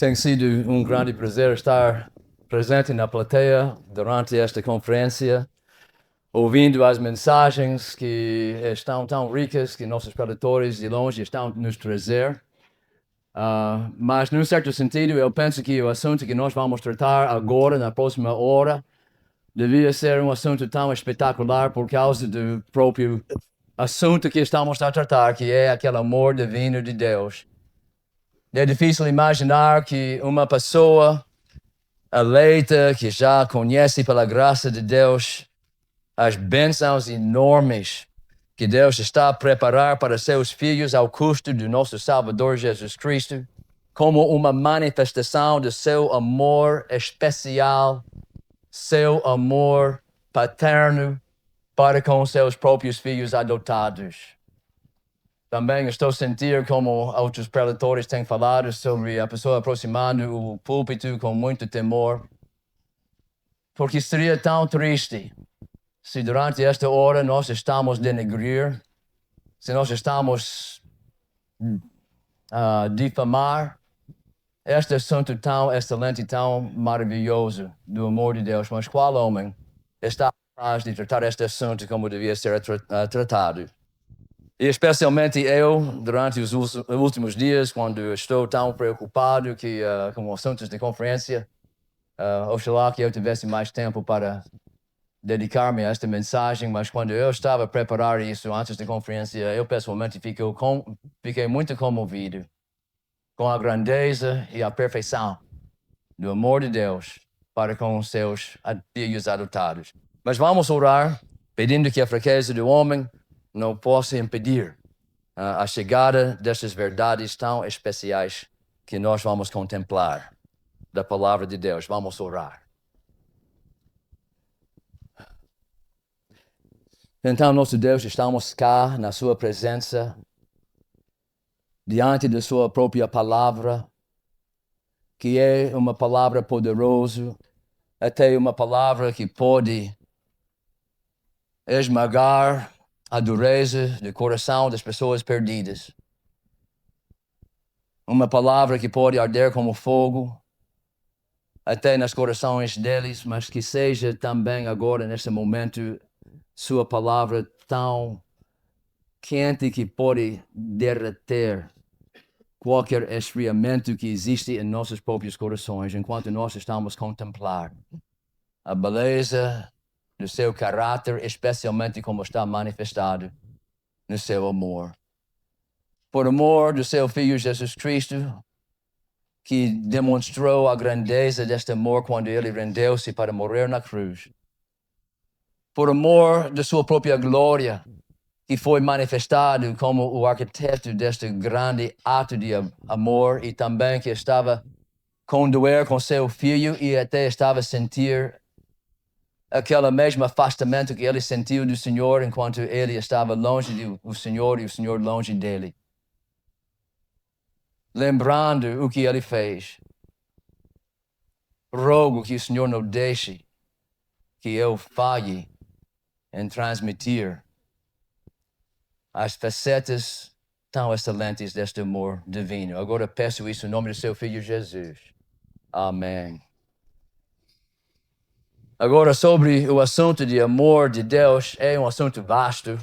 Tem sido um grande prazer estar presente na plateia durante esta conferência, ouvindo as mensagens que estão tão ricas que nossos preletores de longe estão nos trazer. Mas, num certo sentido, eu penso que o assunto que nós vamos tratar agora, na próxima hora, devia ser um assunto tão espetacular por causa do próprio assunto que estamos a tratar, que é aquele amor divino de Deus. É difícil imaginar que uma pessoa eleita, que já conhece pela graça de Deus as bênçãos enormes que Deus está a preparar para seus filhos ao custo do nosso Salvador Jesus Cristo, como uma manifestação do seu amor especial, seu amor paterno para com seus próprios filhos adotados. Também estou a sentir como outros preletores têm falado sobre a pessoa aproximando o púlpito com muito temor, porque seria tão triste se durante esta hora nós estamos a denegrir, se nós estamos a difamar este assunto tão excelente e tão maravilhoso do amor de Deus. Mas qual homem está capaz de tratar este assunto como devia ser tratado? E especialmente eu, durante os últimos dias, quando estou tão preocupado com assuntos de conferência, oxalá que eu tivesse mais tempo para dedicar-me a esta mensagem, mas quando eu estava a preparar isso antes da conferência, eu pessoalmente fiquei muito comovido com a grandeza e a perfeição do amor de Deus para com os seus filhos adotados. Mas vamos orar, pedindo que a fraqueza do homem não possa impedir a chegada destas verdades tão especiais que nós vamos contemplar da palavra de Deus. Vamos orar. Então, nosso Deus, estamos cá na sua presença, diante da sua própria palavra, que é uma palavra poderosa, até uma palavra que pode esmagar a dureza do coração das pessoas perdidas. Uma palavra que pode arder como fogo, até nos corações deles, mas que seja também agora, nesse momento, sua palavra tão quente que pode derreter qualquer esfriamento que existe em nossos próprios corações, enquanto nós estamos a contemplar a beleza do seu caráter, especialmente como está manifestado no seu amor. Por amor do seu Filho Jesus Cristo, que demonstrou a grandeza deste amor quando ele rendeu-se para morrer na cruz. Por amor da sua própria glória, que foi manifestado como o arquiteto deste grande ato de amor e também que estava com doer com seu Filho e até estava a sentir aquele mesmo afastamento que ele sentiu do Senhor enquanto ele estava longe do Senhor e o Senhor longe dele. Lembrando o que ele fez, rogo que o Senhor não deixe que eu falhe em transmitir as facetas tão excelentes deste amor divino. Agora peço isso em nome do seu Filho Jesus. Amém. Agora, sobre o assunto de amor de Deus, é um assunto vasto.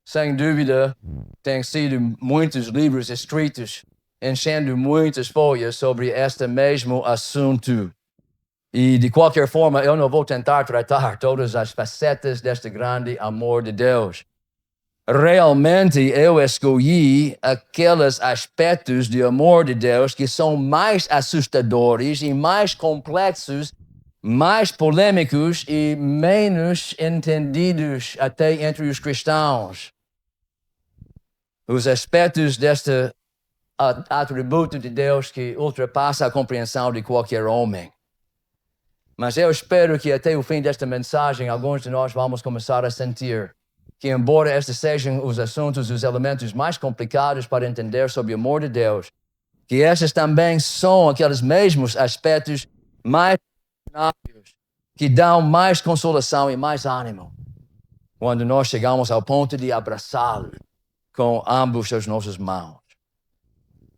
Sem dúvida, tem sido muitos livros escritos, enchendo muitas folhas sobre este mesmo assunto. E, de qualquer forma, eu não vou tentar tratar todas as facetas deste grande amor de Deus. Realmente, eu escolhi aqueles aspectos do amor de Deus que são mais assustadores e mais complexos, mais polêmicos e menos entendidos até entre os cristãos. Os aspectos deste atributo de Deus que ultrapassa a compreensão de qualquer homem. Mas eu espero que até o fim desta mensagem, alguns de nós vamos começar a sentir que, embora estes sejam os assuntos, os elementos mais complicados para entender sobre o amor de Deus, que estes também são aqueles mesmos aspectos mais que dão mais consolação e mais ânimo quando nós chegamos ao ponto de abraçá-lo com ambos as nossas mãos.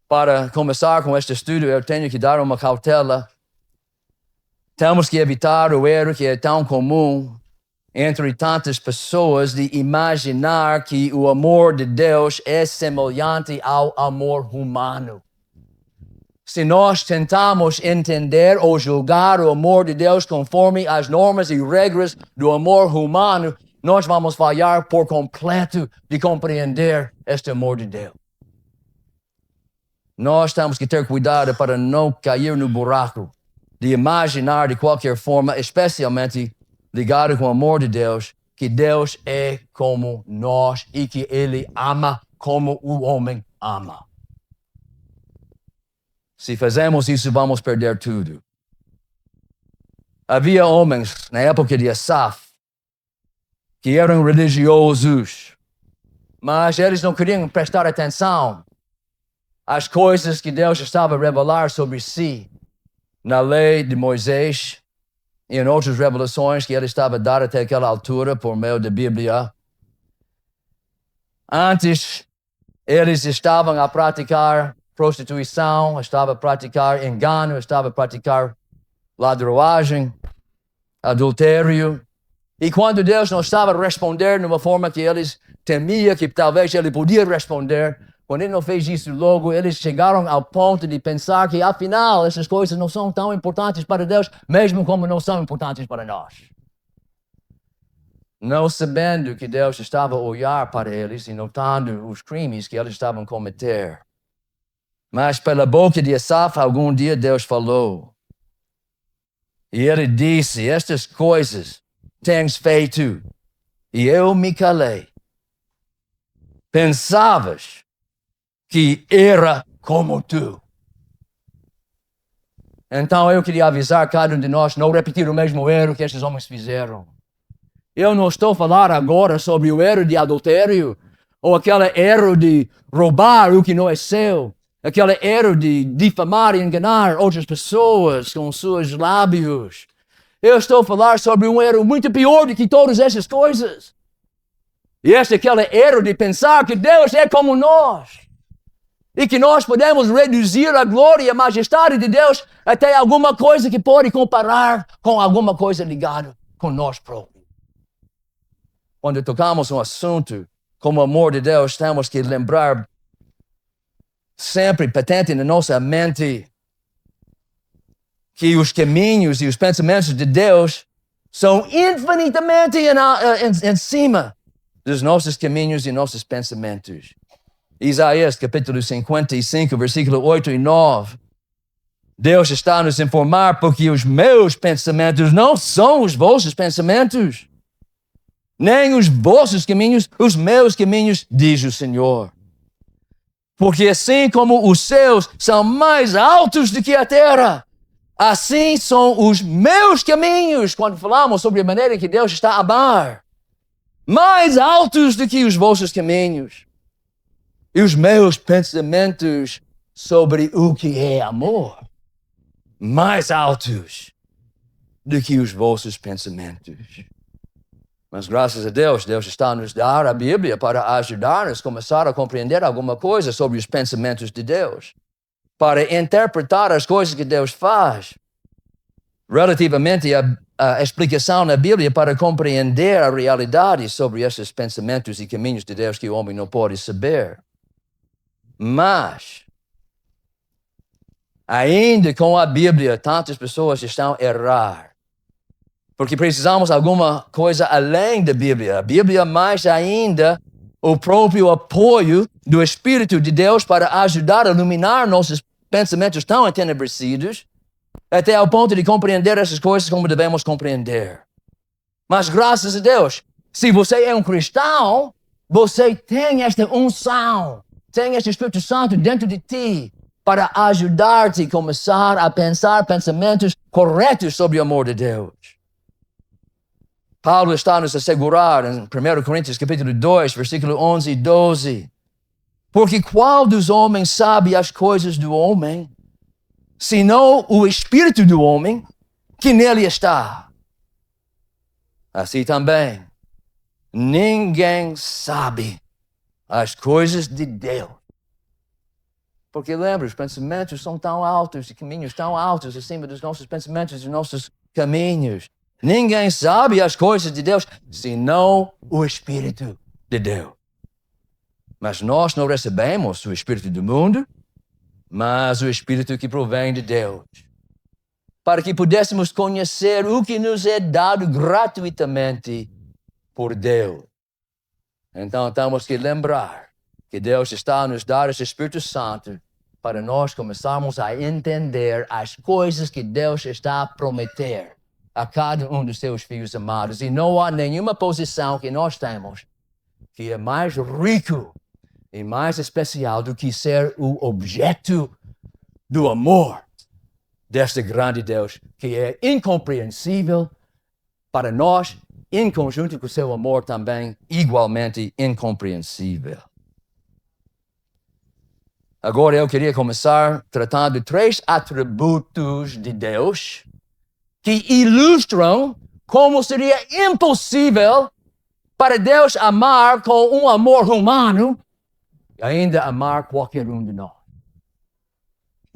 Para começar com este estudo, eu tenho que dar uma cautela. Temos que evitar o erro que é tão comum entre tantas pessoas de imaginar que o amor de Deus é semelhante ao amor humano. Se nós tentamos entender ou julgar o amor de Deus conforme as normas e regras do amor humano, nós vamos falhar por completo de compreender este amor de Deus. Nós temos que ter cuidado para não cair no buraco de imaginar de qualquer forma, especialmente ligado com o amor de Deus, que Deus é como nós e que Ele ama como o homem ama. Se fazemos isso, vamos perder tudo. Havia homens na época de Asaf que eram religiosos, mas eles não queriam prestar atenção às coisas que Deus estava a revelar sobre si na lei de Moisés e em outras revelações que ele estava a dar até aquela altura por meio da Bíblia. Antes, eles estavam a praticar prostituição, estavam a praticar engano, estavam a praticar ladroagem, adultério. E quando Deus não estava a responder de uma forma que eles temiam que talvez ele podia responder, quando ele não fez isso logo, eles chegaram ao ponto de pensar que, afinal, essas coisas não são tão importantes para Deus, mesmo como não são importantes para nós. Não sabendo que Deus estava a olhar para eles e notando os crimes que eles estavam a cometer. Mas pela boca de Asaf, algum dia Deus falou. E ele disse, estas coisas tens feito, e eu me calei. Pensavas que era como tu. Então eu queria avisar cada um de nós não repetir o mesmo erro que estes homens fizeram. Eu não estou a falar agora sobre o erro de adultério, ou aquele erro de roubar o que não é seu, aquele erro de difamar e enganar outras pessoas com seus lábios. Eu estou a falar sobre um erro muito pior do que todas essas coisas. E este é aquele erro de pensar que Deus é como nós. E que nós podemos reduzir a glória e a majestade de Deus até alguma coisa que pode comparar com alguma coisa ligada com nós próprios. Quando tocamos um assunto como o amor de Deus, temos que lembrar sempre patente na nossa mente que os caminhos e os pensamentos de Deus são infinitamente em cima dos nossos caminhos e nossos pensamentos. Isaías, capítulo 55, versículo 8 e 9. Deus está a nos informar porque os meus pensamentos não são os vossos pensamentos, nem os vossos caminhos, os meus caminhos, diz o Senhor. Porque assim como os céus são mais altos do que a terra, assim são os meus caminhos, quando falamos sobre a maneira que Deus está a amar, mais altos do que os vossos caminhos. E os meus pensamentos sobre o que é amor, mais altos do que os vossos pensamentos. Mas graças a Deus, Deus está a nos dar a Bíblia para ajudar-nos a começar a compreender alguma coisa sobre os pensamentos de Deus, para interpretar as coisas que Deus faz, relativamente à explicação na Bíblia para compreender a realidade sobre esses pensamentos e caminhos de Deus que o homem não pode saber. Mas, ainda com a Bíblia, tantas pessoas estão a errar. Porque precisamos de alguma coisa além da Bíblia. A Bíblia, mais ainda, o próprio apoio do Espírito de Deus para ajudar a iluminar nossos pensamentos tão entenebrecidos, até ao ponto de compreender essas coisas como devemos compreender. Mas, graças a Deus, se você é um cristão, você tem esta unção. Tem este Espírito Santo dentro de ti para ajudar-te a começar a pensar pensamentos corretos sobre o amor de Deus. Paulo está nos assegurar em 1 Coríntios capítulo 2, versículo 11 e 12. Porque qual dos homens sabe as coisas do homem, senão o Espírito do homem que nele está? Assim também, ninguém sabe as coisas de Deus, Porque lembra, os pensamentos são tão altos, e caminhos tão altos acima dos nossos pensamentos e nossos caminhos. Ninguém sabe as coisas de Deus, senão o Espírito de Deus. Mas nós não recebemos o Espírito do mundo, mas o Espírito que provém de Deus, para que pudéssemos conhecer o que nos é dado gratuitamente por Deus. Então temos que lembrar que Deus está a nos dar esse Espírito Santo para nós começarmos a entender as coisas que Deus está a prometer a cada um dos seus filhos amados. E não há nenhuma posição que nós temos que é mais rico e mais especial do que ser o objeto do amor deste grande Deus, que é incompreensível para nós, em conjunto com o seu amor também igualmente incompreensível. Agora eu queria começar tratando de 3 atributos de Deus que ilustram como seria impossível para Deus amar com um amor humano e ainda amar qualquer um de nós.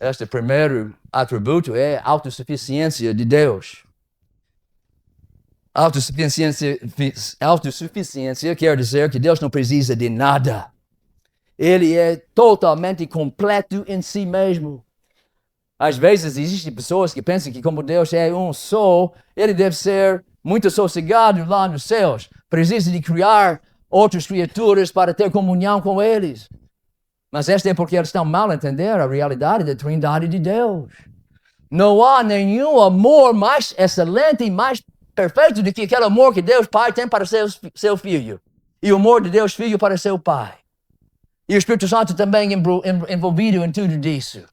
Este primeiro atributo é a autossuficiência de Deus. Autossuficiência quer dizer que Deus não precisa de nada. Ele é totalmente completo em si mesmo. Às vezes existem pessoas que pensam que como Deus é um só, ele deve ser muito sossegado lá nos céus. Precisa de criar outras criaturas para ter comunhão com eles. Mas é porque eles estão mal a entender a realidade da Trindade de Deus. Não há nenhum amor mais excelente e mais perfeito do que aquele amor que Deus Pai tem para seu Filho. E o amor de Deus Filho para seu Pai. E o Espírito Santo também envolvido em tudo isso.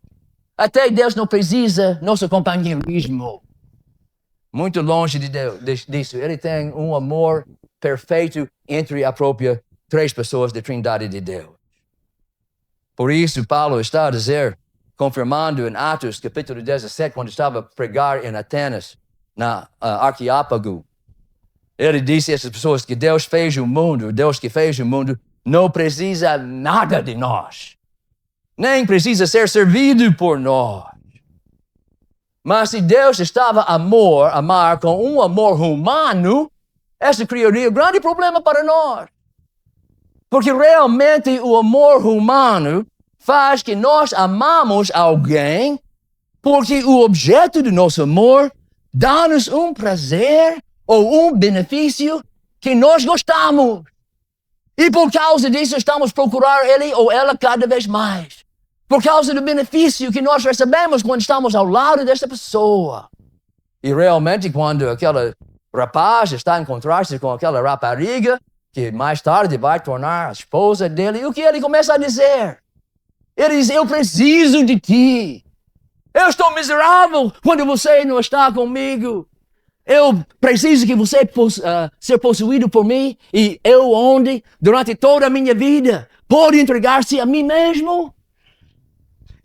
Até Deus não precisa nosso companheirismo. Muito longe de Deus, disso. Ele tem um amor perfeito entre a própria 3 pessoas da Trindade de Deus. Por isso, Paulo está a dizer, confirmando em Atos, capítulo 17, quando estava a pregar em Atenas, na Arquiápago. Ele disse a essas pessoas que Deus fez o mundo, Deus que fez o mundo, não precisa nada de nós. Nem precisa ser servido por nós. Mas se Deus estava a amar com um amor humano, isso criaria um grande problema para nós. Porque realmente o amor humano faz que nós amamos alguém porque o objeto do nosso amor dá-nos um prazer ou um benefício que nós gostamos. E por causa disso estamos a procurar ele ou ela cada vez mais. Por causa do benefício que nós recebemos quando estamos ao lado dessa pessoa. E realmente quando aquele rapaz está a encontrar-se com aquela rapariga, que mais tarde vai tornar a esposa dele, e o que ele começa a dizer? Ele diz, eu preciso de ti. Eu estou miserável quando você não está comigo. Eu preciso que você seja possuído por mim, e eu onde, durante toda a minha vida, pode entregar-se a mim mesmo.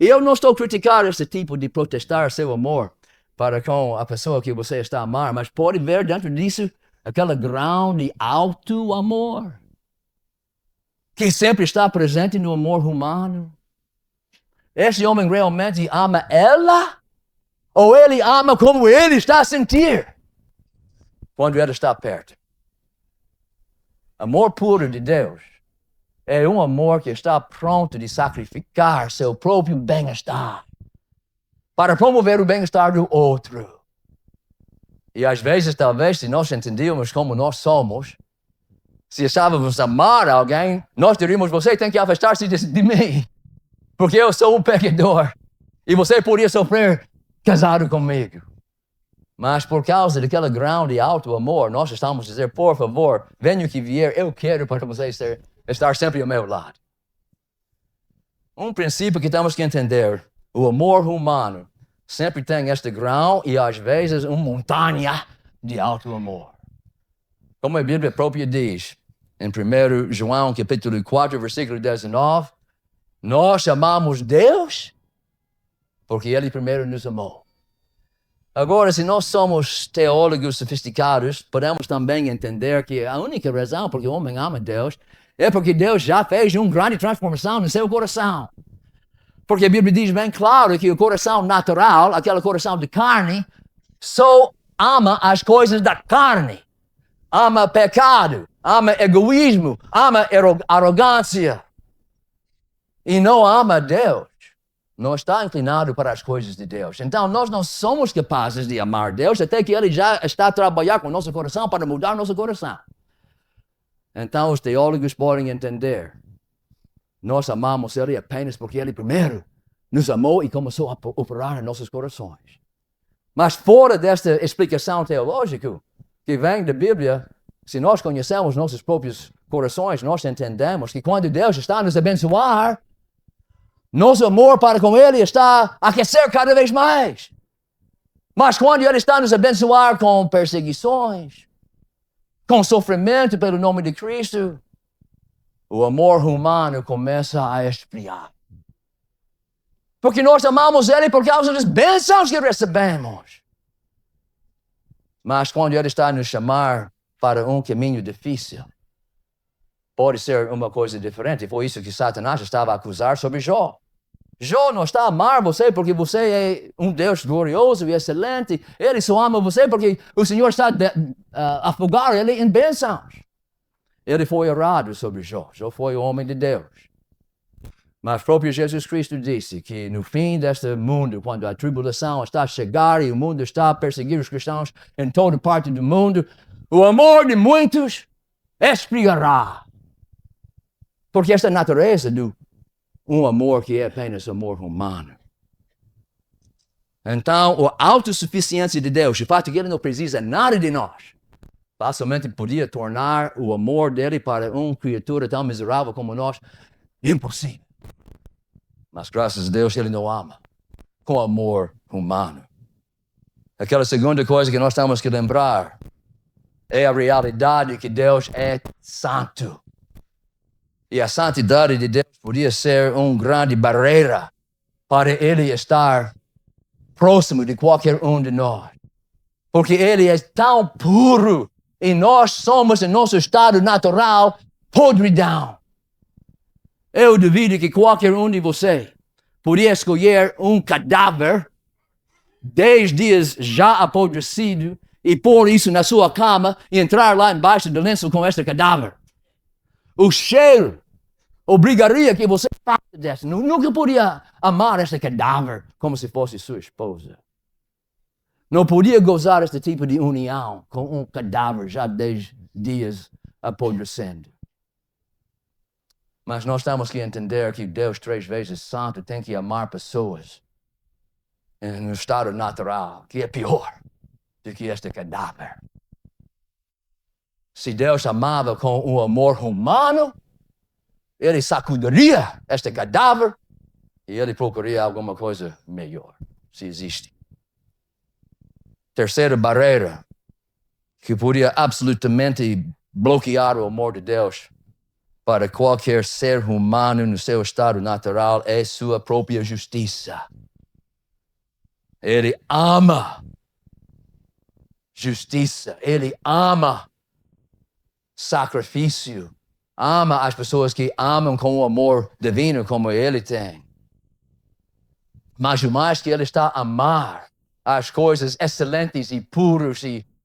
E eu não estou a criticar esse tipo de protestar seu amor para com a pessoa que você está a amar, mas pode ver dentro disso aquele grau de alto amor que sempre está presente no amor humano. Esse homem realmente ama ela? Ou ele ama como ele está a sentir quando ela está perto? Amor puro de Deus é um amor que está pronto de sacrificar seu próprio bem-estar para promover o bem-estar do outro. E às vezes, talvez, se nós entendíamos como nós somos, se estávamos a amar alguém, nós diríamos, você tem que afastar-se de mim, porque eu sou um pecador, e você poderia sofrer casado comigo. Mas por causa daquele grau de alto amor, nós estamos a dizer, por favor, venha o que vier, eu quero para você estar sempre ao meu lado. Um princípio que temos que entender, o amor humano sempre tem este grau e às vezes uma montanha de alto amor. Como a Bíblia própria diz, em 1 João capítulo 4, versículo 19, nós amamos Deus porque Ele primeiro nos amou. Agora, se nós somos teólogos sofisticados, podemos também entender que a única razão porque o homem ama Deus é porque Deus já fez uma grande transformação no seu coração. Porque a Bíblia diz bem claro que o coração natural, aquele coração de carne, só ama as coisas da carne. Ama pecado, ama egoísmo, ama arrogância. E não ama Deus. Não está inclinado para as coisas de Deus. Então, nós não somos capazes de amar Deus até que Ele já está a trabalhar com o nosso coração para mudar nosso coração. Então, os teólogos podem entender. Nós amamos Ele apenas porque Ele primeiro nos amou e começou a operar em nossos corações. Mas fora desta explicação teológica que vem da Bíblia, se nós conhecemos nossos próprios corações, nós entendemos que quando Deus está a nos abençoar, nosso amor para com Ele está a aquecer cada vez mais. Mas quando Ele está a nos abençoar com perseguições, com sofrimento pelo nome de Cristo, o amor humano começa a esfriar. Porque nós amamos Ele por causa das bênçãos que recebemos. Mas quando Ele está a nos chamar para um caminho difícil, pode ser uma coisa diferente. Foi isso que Satanás estava a acusar sobre Jó. Jó não está a amar você porque você é um Deus glorioso e excelente. Ele só ama você porque o Senhor está a afogar ele em bênçãos. Ele foi errado sobre Jó. Jó foi o homem de Deus. Mas próprio Jesus Cristo disse que no fim deste mundo, quando a tribulação está a chegar e o mundo está a perseguir os cristãos em toda parte do mundo, o amor de muitos esfriará. Porque esta natureza do um amor que é apenas amor humano. Então, a autossuficiência de Deus, o fato que Ele não precisa nada de nós, facilmente podia tornar o amor dele para uma criatura tão miserável como nós impossível. Mas graças a Deus Ele não ama com amor humano. Aquela segunda coisa que nós temos que lembrar é a realidade que Deus é santo. E a santidade de Deus podia ser uma grande barreira para Ele estar próximo de qualquer um de nós. Porque Ele é tão puro e nós somos, em nosso estado natural, podridão. Eu duvido que qualquer um de vocês podia escolher um cadáver 10 dias já apodrecido e pôr isso na sua cama e entrar lá embaixo do lenço com este cadáver. O cheiro obrigaria que você desse. Nunca podia amar este cadáver como se fosse sua esposa. Não podia gozar este tipo de união com um cadáver já 10 dias apodrecendo. Mas nós temos que entender que Deus 3 vezes santo tem que amar pessoas no estado natural, que é pior do que este cadáver. Se Deus amava com um amor humano, Ele sacudiria este cadáver e Ele procuraria alguma coisa melhor, se existe. Terceira barreira que podia absolutamente bloquear o amor de Deus para qualquer ser humano no seu estado natural é sua própria justiça. Ele ama justiça, Ele ama sacrifício, ama as pessoas que amam com o amor divino como Ele tem. Mas o mais que Ele está a amar as coisas excelentes e puras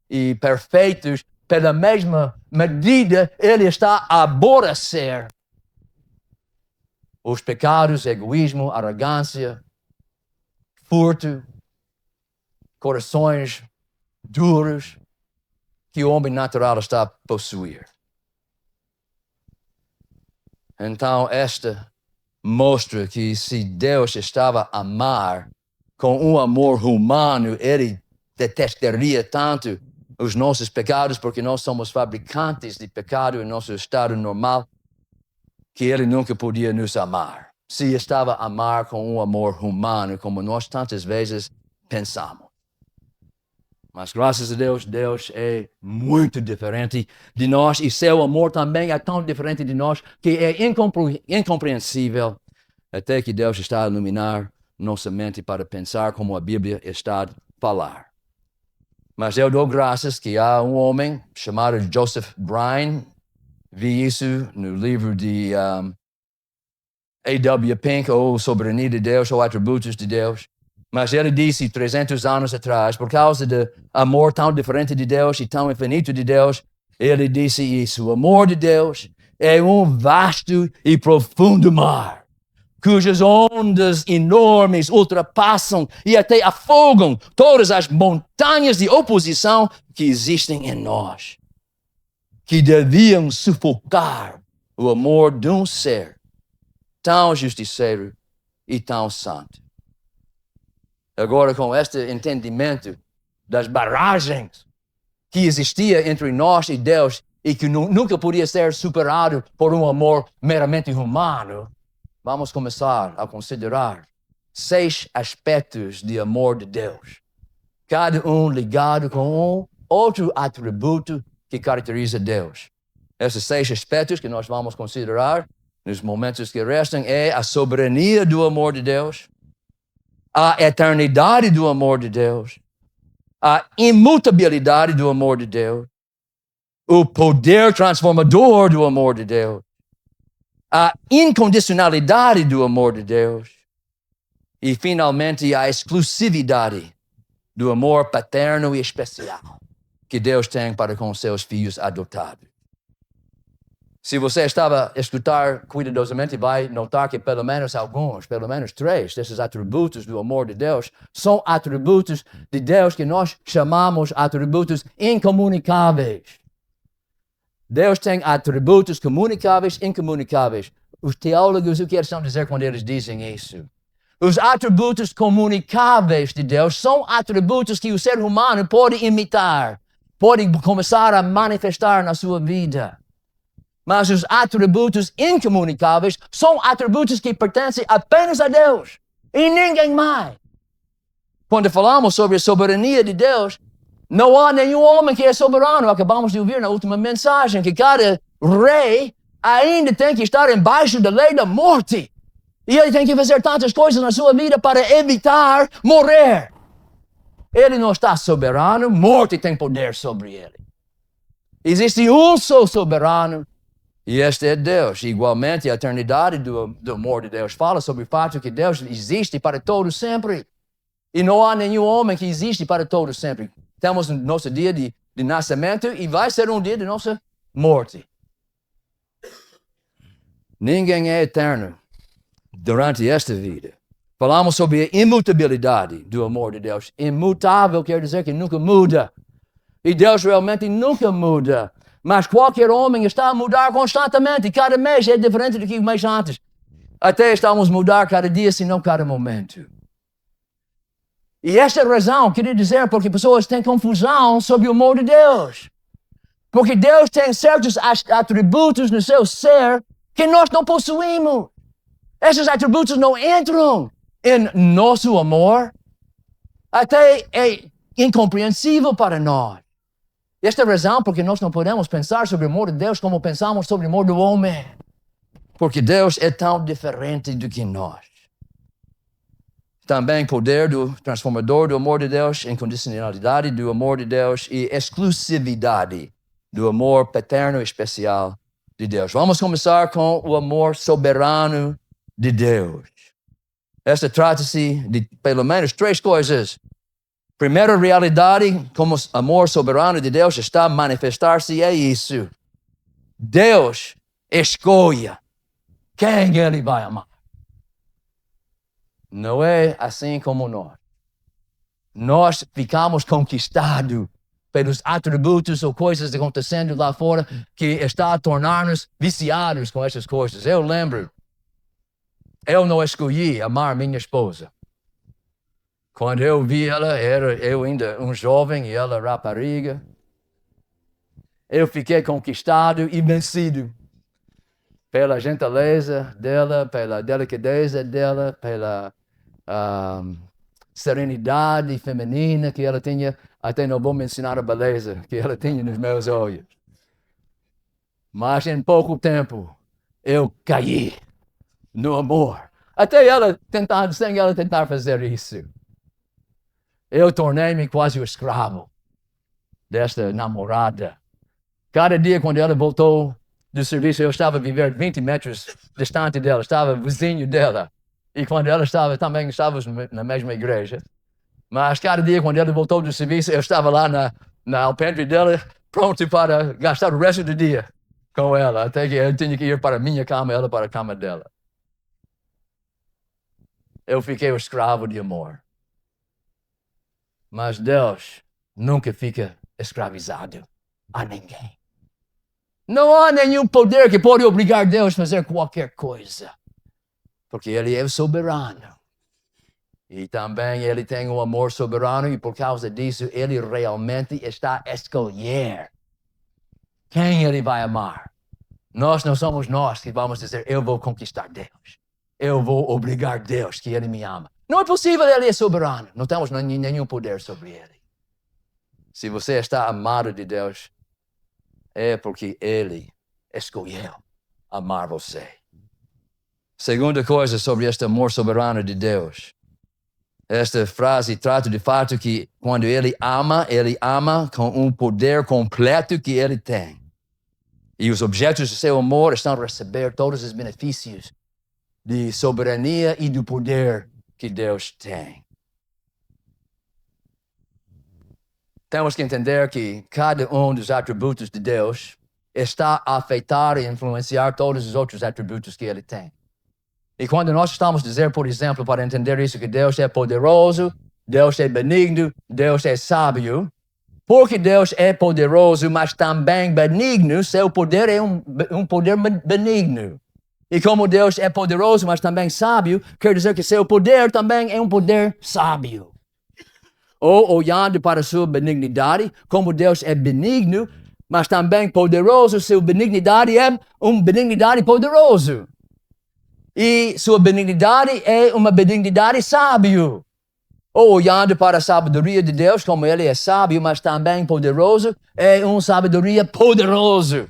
e perfeitas, pela mesma medida, Ele está a aborrecer os pecados, egoísmo, arrogância, furto, corações duros que o homem natural está a possuir. Então, esta mostra que se Deus estava a amar com um amor humano, Ele detestaria tanto os nossos pecados, porque nós somos fabricantes de pecado em nosso estado normal, que Ele nunca podia nos amar. Se estava a amar com um amor humano, como nós tantas vezes pensamos. Mas graças a Deus, Deus é muito diferente de nós e seu amor também é tão diferente de nós que é incompreensível até que Deus está a iluminar nossa mente para pensar como a Bíblia está a falar. Mas eu dou graças que há um homem chamado Joseph Bryan, vi isso no livro de A.W. Pink, ou Soberania de Deus, ou Atributos de Deus. Mas ele disse 300 anos atrás, por causa do amor tão diferente de Deus e tão infinito de Deus, ele disse isso: o amor de Deus é um vasto e profundo mar, cujas ondas enormes ultrapassam e até afogam todas as montanhas de oposição que existem em nós, que deviam sufocar o amor de um ser tão justiceiro e tão santo. Agora, com este entendimento das barragens que existia entre nós e Deus e que nunca podia ser superado por um amor meramente humano, vamos começar a considerar 6 aspectos de amor de Deus, cada um ligado com um outro atributo que caracteriza Deus. Esses 6 aspectos que nós vamos considerar nos momentos que restam é a soberania do amor de Deus, a eternidade do amor de Deus, a imutabilidade do amor de Deus, o poder transformador do amor de Deus, a incondicionalidade do amor de Deus e, finalmente, a exclusividade do amor paterno e especial que Deus tem para com seus filhos adotados. Se você estava a escutar cuidadosamente, vai notar que pelo menos 3 desses atributos do amor de Deus são atributos de Deus que nós chamamos atributos incomunicáveis. Deus tem atributos comunicáveis e incomunicáveis. Os teólogos, o que eles estão a dizer quando eles dizem isso? Os atributos comunicáveis de Deus são atributos que o ser humano pode imitar, pode começar a manifestar na sua vida. Mas os atributos incomunicáveis são atributos que pertencem apenas a Deus e ninguém mais. Quando falamos sobre a soberania de Deus, não há nenhum homem que é soberano. Acabamos de ouvir na última mensagem que cada rei ainda tem que estar embaixo da lei da morte. E ele tem que fazer tantas coisas na sua vida para evitar morrer. Ele não está soberano, morte tem poder sobre ele. Existe um só soberano, e este é Deus. Igualmente, a eternidade do amor de Deus fala sobre o fato que Deus existe para todos sempre. E não há nenhum homem que existe para todos sempre. Temos nosso dia de nascimento e vai ser um dia de nossa morte. Ninguém é eterno durante esta vida. Falamos sobre a imutabilidade do amor de Deus. Imutável quer dizer que nunca muda. E Deus realmente nunca muda. Mas qualquer homem está a mudar constantemente. Cada mês é diferente do que o mês antes. Até estamos a mudar cada dia, se não cada momento. E esta razão, queria dizer, porque pessoas têm confusão sobre o amor de Deus. Porque Deus tem certos atributos no seu ser que nós não possuímos. Esses atributos não entram em nosso amor. Até é incompreensível para nós. Esta é a razão porque nós não podemos pensar sobre o amor de Deus como pensamos sobre o amor do homem. Porque Deus é tão diferente do que nós. Também poder do transformador do amor de Deus, incondicionalidade do amor de Deus e exclusividade do amor paterno e especial de Deus. Vamos começar com o amor soberano de Deus. Esta trata-se de pelo menos 3 coisas. Primeira realidade, como amor soberano de Deus está a manifestar-se, é isso. Deus escolhe quem Ele vai amar. Não é assim como nós. Nós ficamos conquistados pelos atributos ou coisas acontecendo lá fora que está a tornar-nos viciados com essas coisas. Eu lembro, eu não escolhi amar minha esposa. Quando eu vi ela, eu ainda um jovem e ela rapariga. Eu fiquei conquistado e vencido pela gentileza dela, pela delicadeza dela, pela serenidade feminina que ela tinha. Até não vou mencionar a beleza que ela tinha nos meus olhos. Mas em pouco tempo, eu caí no amor. Até ela sem ela tentar fazer isso. Eu tornei-me quase o escravo desta namorada. Cada dia quando ela voltou do serviço, eu estava a viver 20 metros distante dela, estava vizinho dela. E quando ela estava, também estávamos na mesma igreja. Mas cada dia, quando ele voltou do serviço, eu estava lá na alpendre dela, pronto para gastar o resto do dia com ela, até que eu tinha que ir para a minha cama, ela para a cama dela. Eu fiquei o escravo de amor. Mas Deus nunca fica escravizado a ninguém. Não há nenhum poder que pode obrigar Deus a fazer qualquer coisa. Porque Ele é soberano. E também Ele tem um amor soberano e por causa disso Ele realmente está a escolher quem Ele vai amar. Nós não somos nós que vamos dizer, eu vou conquistar Deus. Eu vou obrigar Deus que Ele me ama. Não é possível, Ele é soberano. Não temos nenhum poder sobre Ele. Se você está amado de Deus, é porque Ele escolheu amar você. Segunda coisa sobre este amor soberano de Deus. Esta frase trata de fato que quando Ele ama com um poder completo que Ele tem. E os objetos do seu amor estão a receber todos os benefícios de soberania e do poder que Deus tem. Temos que entender que cada um dos atributos de Deus está a afetar e influenciar todos os outros atributos que Ele tem. E quando nós estamos a dizer, por exemplo, para entender isso, que Deus é poderoso, Deus é benigno, Deus é sábio, porque Deus é poderoso, mas também benigno, seu poder é um poder benigno. E como Deus é poderoso, mas também sábio, quer dizer que seu poder também é um poder sábio. Ou olhando para sua benignidade, como Deus é benigno, mas também poderoso, sua benignidade é uma benignidade poderosa. E sua benignidade é uma benignidade sábio. Ou olhando para a sabedoria de Deus, como Ele é sábio, mas também poderoso, é uma sabedoria poderosa.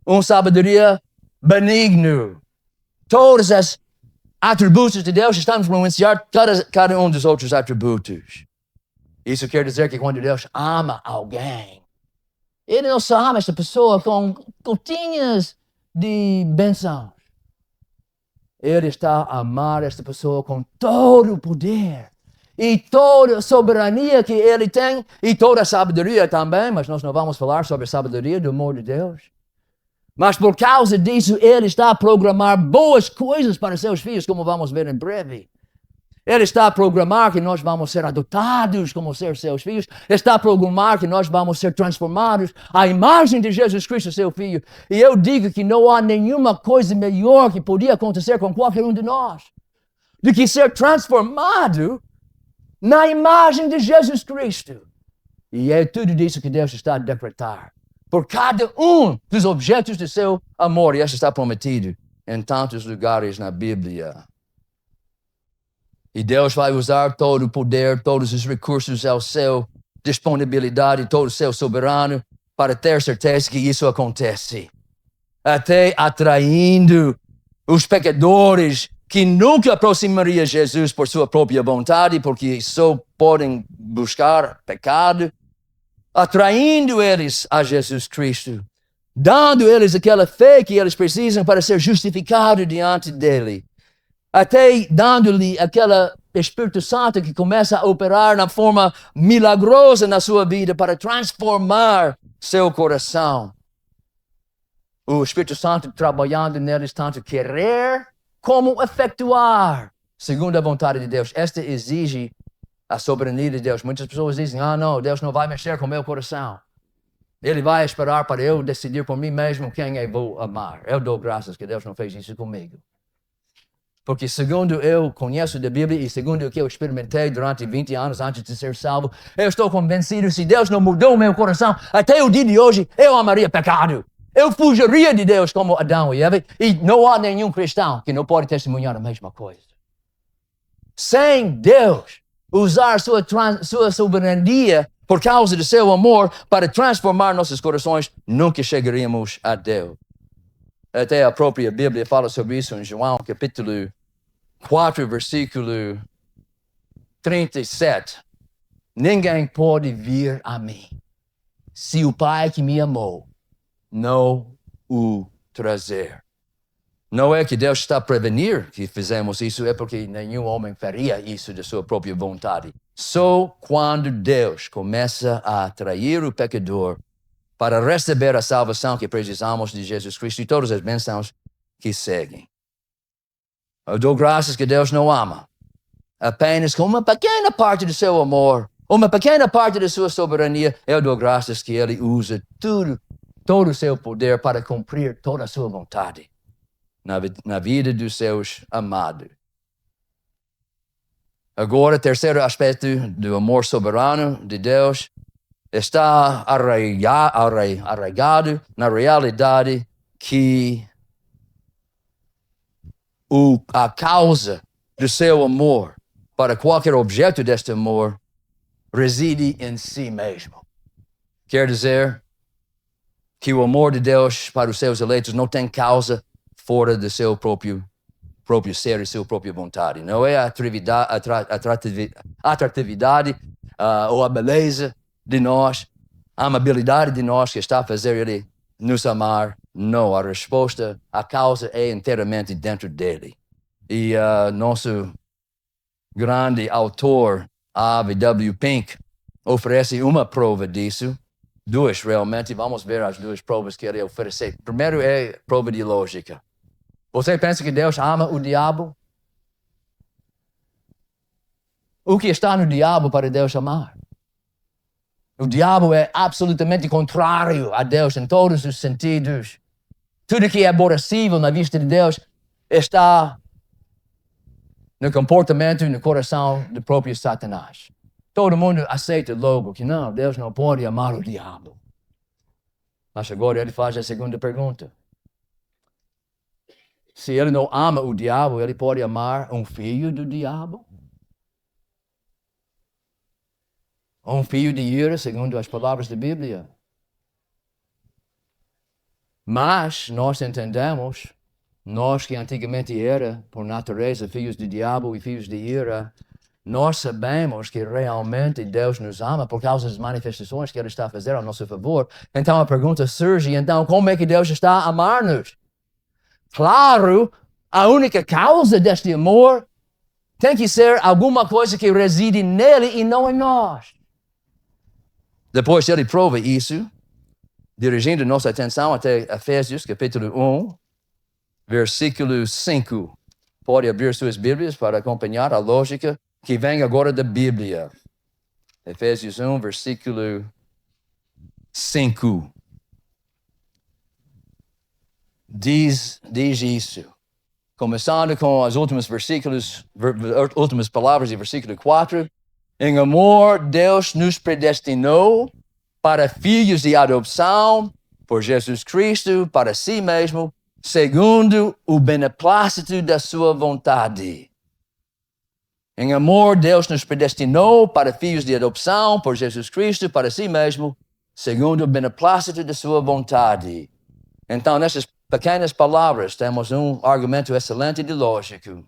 Uma sabedoria benigno. Todos os atributos de Deus estão a influenciar cada um dos outros atributos. Isso quer dizer que quando Deus ama alguém, Ele não só ama essa pessoa com gotinhas de bênçãos. Ele está a amar esta pessoa com todo o poder e toda a soberania que Ele tem e toda a sabedoria também, mas nós não vamos falar sobre a sabedoria do amor de Deus. Mas por causa disso, Ele está a programar boas coisas para seus filhos, como vamos ver em breve. Ele está a programar que nós vamos ser adotados como ser seus filhos. Está a programar que nós vamos ser transformados à imagem de Jesus Cristo, seu Filho. E eu digo que não há nenhuma coisa melhor que podia acontecer com qualquer um de nós do que ser transformado na imagem de Jesus Cristo. E é tudo isso que Deus está a decretar por cada um dos objetos do seu amor. E isso está prometido em tantos lugares na Bíblia. E Deus vai usar todo o poder, todos os recursos ao seu disponibilidade, todo o seu soberano, para ter certeza que isso acontece. Até atraindo os pecadores que nunca aproximariam Jesus por sua própria vontade, porque só podem buscar pecado, atraindo eles a Jesus Cristo, dando eles aquela fé que eles precisam para ser justificados diante dele. Até dando-lhe aquele Espírito Santo que começa a operar na forma milagrosa na sua vida para transformar seu coração. O Espírito Santo trabalhando neles tanto querer como efetuar, segundo a vontade de Deus. Esta exige a soberania de Deus. Muitas pessoas dizem, não, Deus não vai mexer com o meu coração. Ele vai esperar para eu decidir por mim mesmo quem eu vou amar. Eu dou graças que Deus não fez isso comigo. Porque segundo eu conheço da Bíblia e segundo o que eu experimentei durante 20 anos antes de ser salvo, eu estou convencido que se Deus não mudou o meu coração, até o dia de hoje, eu amaria pecado. Eu fugiria de Deus como Adão e Eva, e não há nenhum cristão que não pode testemunhar a mesma coisa. Sem Deus usar sua soberania por causa do seu amor para transformar nossos corações, nunca chegaríamos a Deus. Até a própria Bíblia fala sobre isso em João, capítulo 4, versículo 37. Ninguém pode vir a mim se o Pai que me amou não o trazer. Não é que Deus está a prevenir que fizemos isso, é porque nenhum homem faria isso de sua própria vontade. Só quando Deus começa a atrair o pecador para receber a salvação que precisamos de Jesus Cristo e todas as bênçãos que seguem. Eu dou graças que Deus não ama apenas com uma pequena parte do seu amor, uma pequena parte da sua soberania. Eu dou graças que Ele usa todo o seu poder para cumprir toda a sua vontade na vida dos seus amados. Agora, o terceiro aspecto do amor soberano de Deus está arraigado na realidade que a causa do seu amor para qualquer objeto deste amor reside em si mesmo. Quer dizer que o amor de Deus para os seus eleitos não tem causa fora do seu próprio ser e sua própria vontade. Não é a atratividade ou a beleza de nós, a amabilidade de nós que está a fazer Ele nos amar. Não, a resposta, a causa é inteiramente dentro dele. E nosso grande autor, A.W. Pink, oferece uma prova disso. Duas, realmente. Vamos ver as duas provas que ele oferece. Primeiro é prova de lógica. Você pensa que Deus ama o diabo? O que está no diabo para Deus amar? O diabo é absolutamente contrário a Deus em todos os sentidos. Tudo que é aborrecível na vista de Deus está no comportamento e no coração do próprio Satanás. Todo mundo aceita logo que não, Deus não pode amar o diabo. Mas agora ele faz a segunda pergunta. Se ele não ama o diabo, ele pode amar um filho do diabo? Um filho de ira, segundo as palavras da Bíblia. Mas nós entendemos, nós que antigamente era, por natureza, filhos do diabo e filhos de ira, nós sabemos que realmente Deus nos ama por causa das manifestações que Ele está a fazer a nosso favor. Então a pergunta surge, então como é que Deus está a amar-nos? Claro, a única causa deste amor tem que ser alguma coisa que reside nele e não em nós. Depois ele prova isso, dirigindo nossa atenção até Efésios, capítulo 1, versículo 5. Pode abrir suas Bíblias para acompanhar a lógica que vem agora da Bíblia. Efésios 1, versículo 5. Diz isso. Começando com as últimas palavras de versículo 4. Em amor, Deus nos predestinou para filhos de adoção por Jesus Cristo, para si mesmo, segundo o beneplácito da sua vontade. Em amor, Deus nos predestinou para filhos de adoção por Jesus Cristo, para si mesmo, segundo o beneplácito da sua vontade. Então, nessas pequenas palavras, temos um argumento excelente de lógico.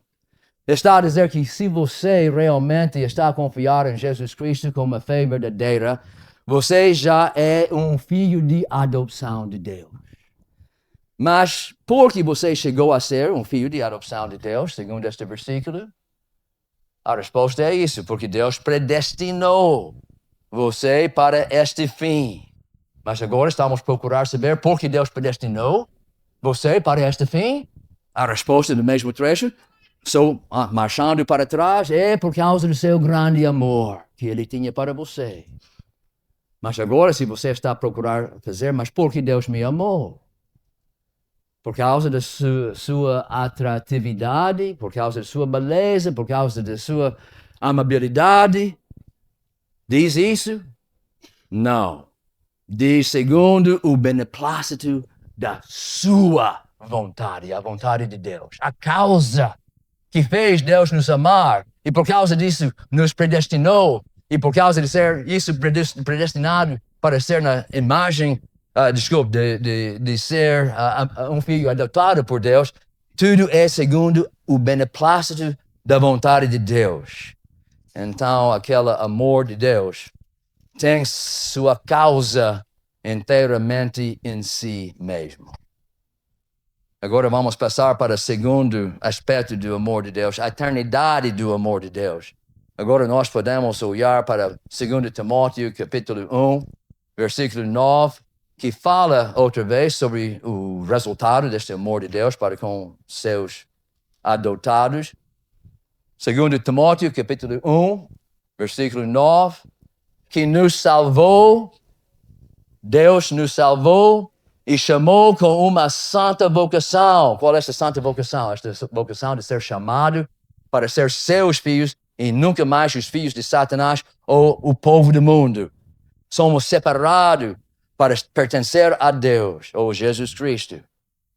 Está a dizer que se você realmente está a confiar em Jesus Cristo como uma fé verdadeira, você já é um filho de adoção de Deus. Mas por que você chegou a ser um filho de adoção de Deus, segundo este versículo? A resposta é isso, porque Deus predestinou você para este fim. Mas agora estamos a procurar saber por que Deus predestinou você para este fim. A resposta do mesmo trecho, marchando para trás, é por causa do seu grande amor que Ele tinha para você. Mas agora, se você está a procurar fazer, mas por que Deus me amou? Por causa da sua atratividade, por causa da sua beleza, por causa da sua amabilidade. Diz isso? Não. Diz segundo o beneplácito da sua vontade, a vontade de Deus. A causa que fez Deus nos amar e por causa disso nos predestinou e por causa de ser isso predestinado para ser na imagem, de ser um filho adotado por Deus, tudo é segundo o beneplácito da vontade de Deus. Então, aquele amor de Deus tem sua causa inteiramente em si mesmo. Agora vamos passar para o segundo aspecto do amor de Deus, a eternidade do amor de Deus. Agora nós podemos olhar para 2 Timóteo, capítulo 1, versículo 9, que fala outra vez sobre o resultado deste amor de Deus para com seus adotados. 2 Timóteo, capítulo 1, versículo 9, que nos salvou, Deus nos salvou e chamou com uma santa vocação. Qual é essa santa vocação? Esta vocação de ser chamado para ser seus filhos e nunca mais os filhos de Satanás ou o povo do mundo. Somos separados para pertencer a Deus, ou Jesus Cristo.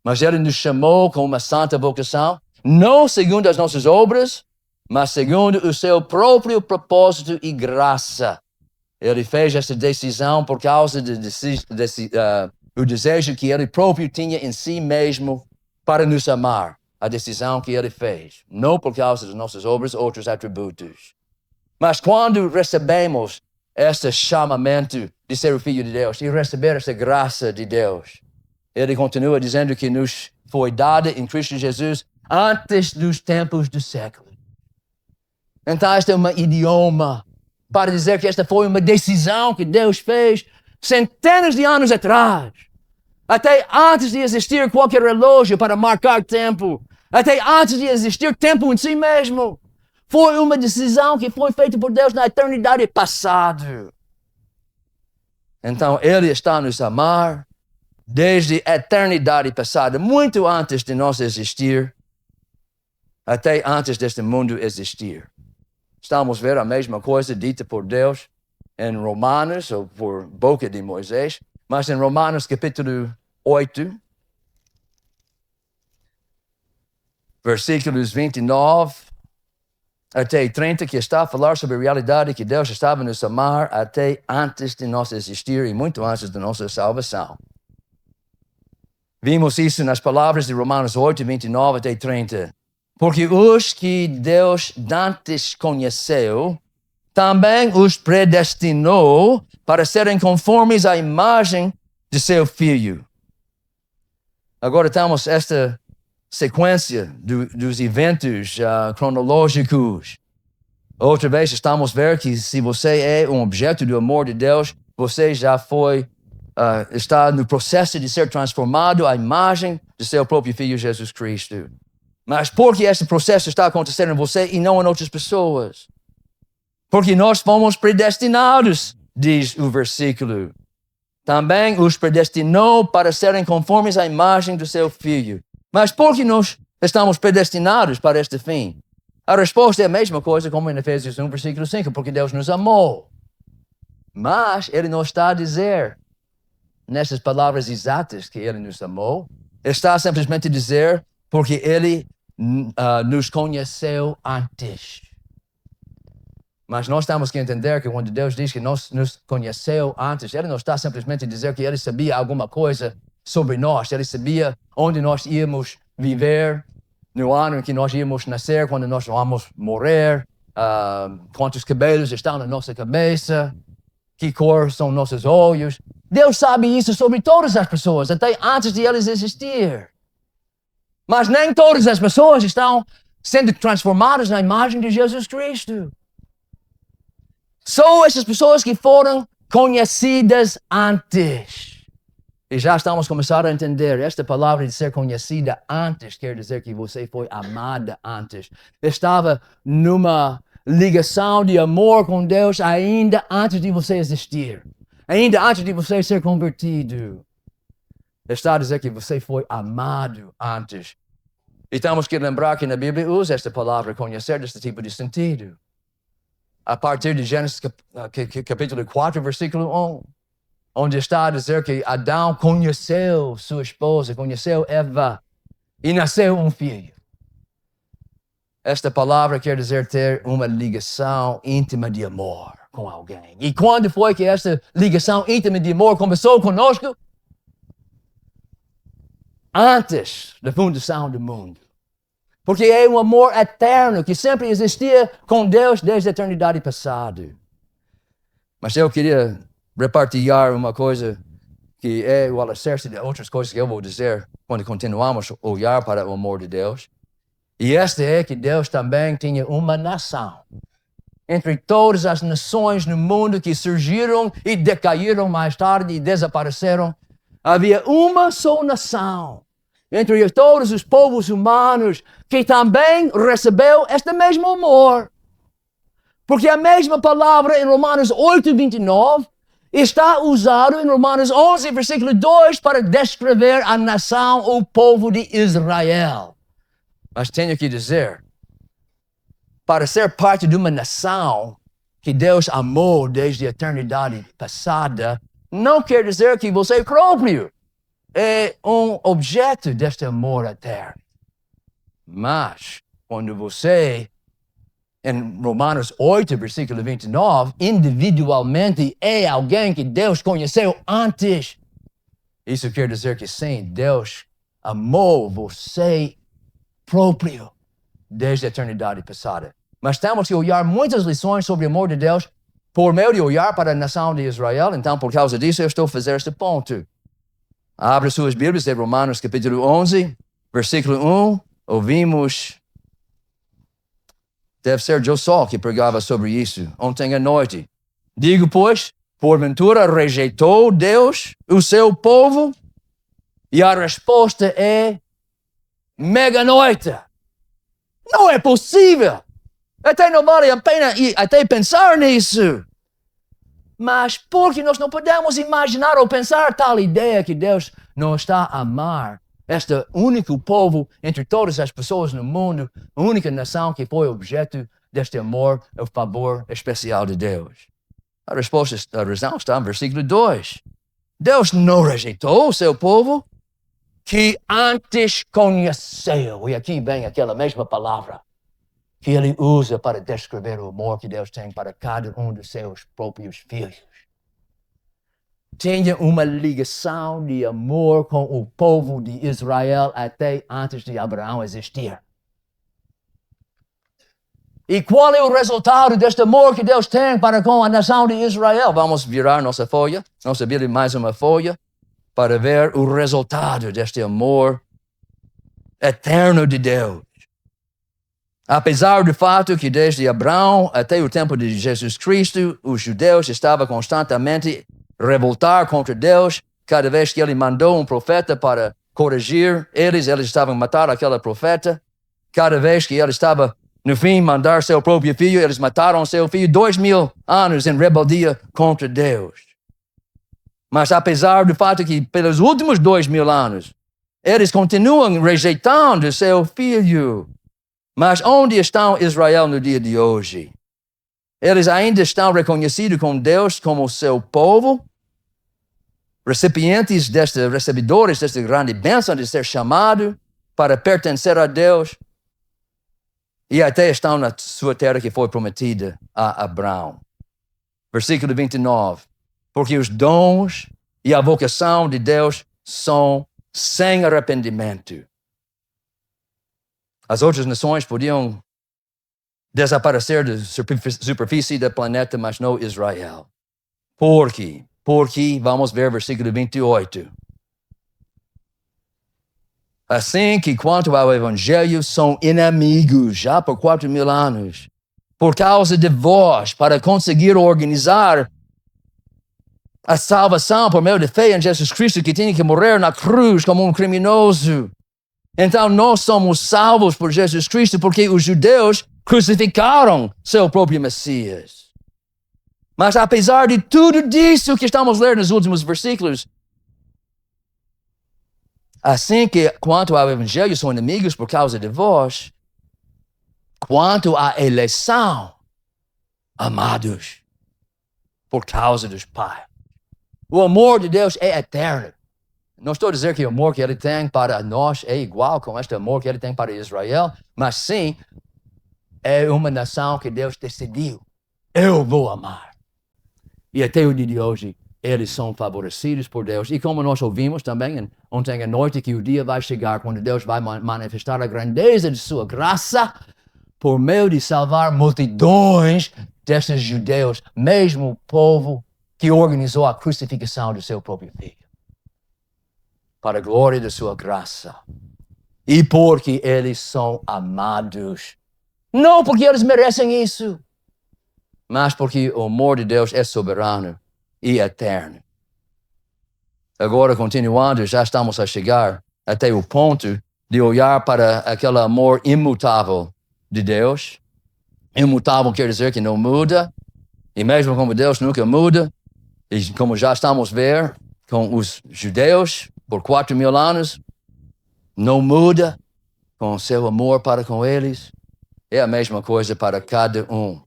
Mas Ele nos chamou com uma santa vocação, não segundo as nossas obras, mas segundo o seu próprio propósito e graça. Ele fez essa decisão por causa do desejo que Ele próprio tinha em si mesmo para nos amar. A decisão que Ele fez, não por causa das nossas obras, outros atributos. Mas quando recebemos esse chamamento de ser o Filho de Deus e receber essa graça de Deus, Ele continua dizendo que nos foi dada em Cristo Jesus antes dos tempos do século. Então, este é um idioma para dizer que esta foi uma decisão que Deus fez centenas de anos atrás. Até antes de existir qualquer relógio para marcar tempo. Até antes de existir tempo em si mesmo. Foi uma decisão que foi feita por Deus na eternidade passada. Então, Ele está a nos amar desde a eternidade passada, muito antes de nós existir, até antes deste mundo existir. Estamos a ver a mesma coisa dita por Deus em Romanos, ou por boca de Moisés, mas em Romanos capítulo 8, versículos 29 até 30, que está a falar sobre a realidade que Deus estava a nos amar até antes de nós existir e muito antes da nossa salvação. Vimos isso nas palavras de Romanos 8, 29 até 30. Porque os que Deus dantes conheceu, também os predestinou para serem conformes à imagem de seu Filho. Agora temos esta sequência dos eventos cronológicos. Outra vez estamos a ver que se você é um objeto do amor de Deus, você já está no processo de ser transformado à imagem de seu próprio Filho Jesus Cristo. Mas por que esse processo está acontecendo em você e não em outras pessoas? Porque nós fomos predestinados, diz o versículo. Também os predestinou para serem conformes à imagem do seu Filho. Mas por que nós estamos predestinados para este fim? A resposta é a mesma coisa como em Efésios 1, versículo 5, porque Deus nos amou. Mas Ele não está a dizer, nessas palavras exatas, que Ele nos amou. Está simplesmente a dizer, porque Ele nos conheceu antes. Mas nós temos que entender que quando Deus diz que nos conheceu antes, Ele não está simplesmente a dizer que Ele sabia alguma coisa sobre nós. Ele sabia onde nós íamos viver, no ano em que nós íamos nascer, quando nós vamos morrer, quantos cabelos estão na nossa cabeça, que cor são nossos olhos. Deus sabe isso sobre todas as pessoas, até antes de eles existir. Mas nem todas as pessoas estão sendo transformadas na imagem de Jesus Cristo. Só essas pessoas que foram conhecidas antes. E já estamos começando a entender, esta palavra de ser conhecida antes quer dizer que você foi amada antes. Estava numa ligação de amor com Deus ainda antes de você existir. Ainda antes de você ser convertido. Está a dizer que você foi amado antes. E temos que lembrar que na Bíblia usa esta palavra conhecer deste tipo de sentido. A partir de Gênesis capítulo 4, versículo 1, onde está a dizer que Adão conheceu sua esposa, conheceu Eva e nasceu um filho. Esta palavra quer dizer ter uma ligação íntima de amor com alguém. E quando foi que essa ligação íntima de amor começou conosco? Antes da fundação do mundo. Porque é um amor eterno que sempre existia com Deus desde a eternidade passada. Mas eu queria repartilhar uma coisa que é o alicerce de outras coisas que eu vou dizer quando continuamos a olhar para o amor de Deus. E esta é que Deus também tinha uma nação. Entre todas as nações no mundo que surgiram e decaíram mais tarde e desapareceram, havia uma só nação, entre todos os povos humanos, que também recebeu este mesmo amor. Porque a mesma palavra em Romanos 8:29 está usada em Romanos 11, versículo 2, para descrever a nação, o povo de Israel. Mas tenho que dizer, para ser parte de uma nação que Deus amou desde a eternidade passada, não quer dizer que você próprio é um objeto deste amor eterno. Mas, quando você, em Romanos 8, versículo 29, individualmente é alguém que Deus conheceu antes, isso quer dizer que sim, Deus amou você próprio desde a eternidade passada. Mas temos que olhar muitas lições sobre o amor de Deus por meio de olhar para a nação de Israel. Então, por causa disso, eu estou a fazer este ponto. Abra suas Bíblias em Romanos capítulo 11, versículo 1. Ouvimos, deve ser Joe Sol que pregava sobre isso ontem à noite. Digo, pois, porventura rejeitou Deus o seu povo? E a resposta é mega noite. Não é possível. Até não vale a pena até pensar nisso. Mas por que nós não podemos imaginar ou pensar tal ideia que Deus não está a amar este único povo entre todas as pessoas no mundo, a única nação que foi objeto deste amor, o favor especial de Deus? A resposta, a razão está no versículo 2. Deus não rejeitou o seu povo, que antes conheceu. E aqui vem aquela mesma palavra que ele usa para descrever o amor que Deus tem para cada um dos seus próprios filhos. Tinha uma ligação de amor com o povo de Israel até antes de Abraão existir. E qual é o resultado deste amor que Deus tem para com a nação de Israel? Vamos virar nossa folha, nossa Bíblia, mais uma folha, para ver o resultado deste amor eterno de Deus. Apesar do fato que desde Abraão até o tempo de Jesus Cristo, os judeus estavam constantemente revoltar contra Deus, cada vez que ele mandou um profeta para corrigir eles estavam a matar aquele profeta. Cada vez que ele estava, no fim, mandar seu próprio filho, eles mataram seu filho 2000 anos em rebeldia contra Deus. Mas apesar do fato que pelos últimos 2000 anos, eles continuam rejeitando seu filho. Mas onde está Israel no dia de hoje? Eles ainda estão reconhecidos com Deus como seu povo, recebedores desta grande bênção de ser chamado para pertencer a Deus, e até estão na sua terra que foi prometida a Abraão. Versículo 29. Porque os dons e a vocação de Deus são sem arrependimento. As outras nações podiam desaparecer da superfície do planeta, mas não Israel. Por quê? Porque, vamos ver versículo 28. Assim que quanto ao Evangelho são inimigos já por 4000 anos, por causa de vós, para conseguir organizar a salvação por meio de fé em Jesus Cristo, que tinha que morrer na cruz como um criminoso. Então nós somos salvos por Jesus Cristo porque os judeus crucificaram seu próprio Messias. Mas apesar de tudo disso que estamos lendo nos últimos versículos, assim que quanto ao Evangelho são inimigos por causa de vós, quanto à eleição, amados, por causa dos pais. O amor de Deus é eterno. Não estou a dizer que o amor que ele tem para nós é igual com este amor que ele tem para Israel, mas sim, é uma nação que Deus decidiu. Eu vou amar. E até o dia de hoje, eles são favorecidos por Deus. E como nós ouvimos também ontem à noite, que o dia vai chegar quando Deus vai manifestar a grandeza de sua graça por meio de salvar multidões destes judeus, mesmo o povo que organizou a crucificação do seu próprio filho. para a glória da sua graça. E porque eles são amados. Não porque eles merecem isso, mas porque o amor de Deus é soberano e eterno. Agora, continuando, já estamos a chegar até o ponto de olhar para aquele amor imutável de Deus. Imutável quer dizer que não muda. E mesmo como Deus nunca muda, e como já estamos a ver com os judeus por 4.000 anos, não muda com o seu amor para com eles. É a mesma coisa para cada um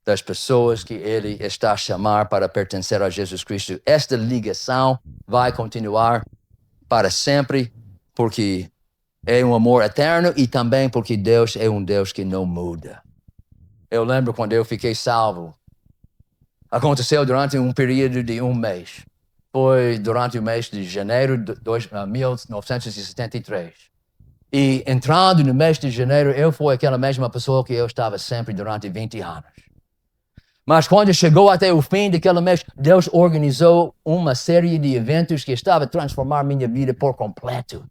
das pessoas que ele está a chamar para pertencer a Jesus Cristo. Esta ligação vai continuar para sempre, porque é um amor eterno e também porque Deus é um Deus que não muda. Eu lembro quando eu fiquei salvo. Aconteceu durante um período de um mês. Foi durante o mês de janeiro de 1973. E entrando no mês de janeiro, eu fui aquela mesma pessoa que eu estava sempre durante 20 anos. Mas quando chegou até o fim daquele mês, Deus organizou uma série de eventos que estava a transformar minha vida por completo.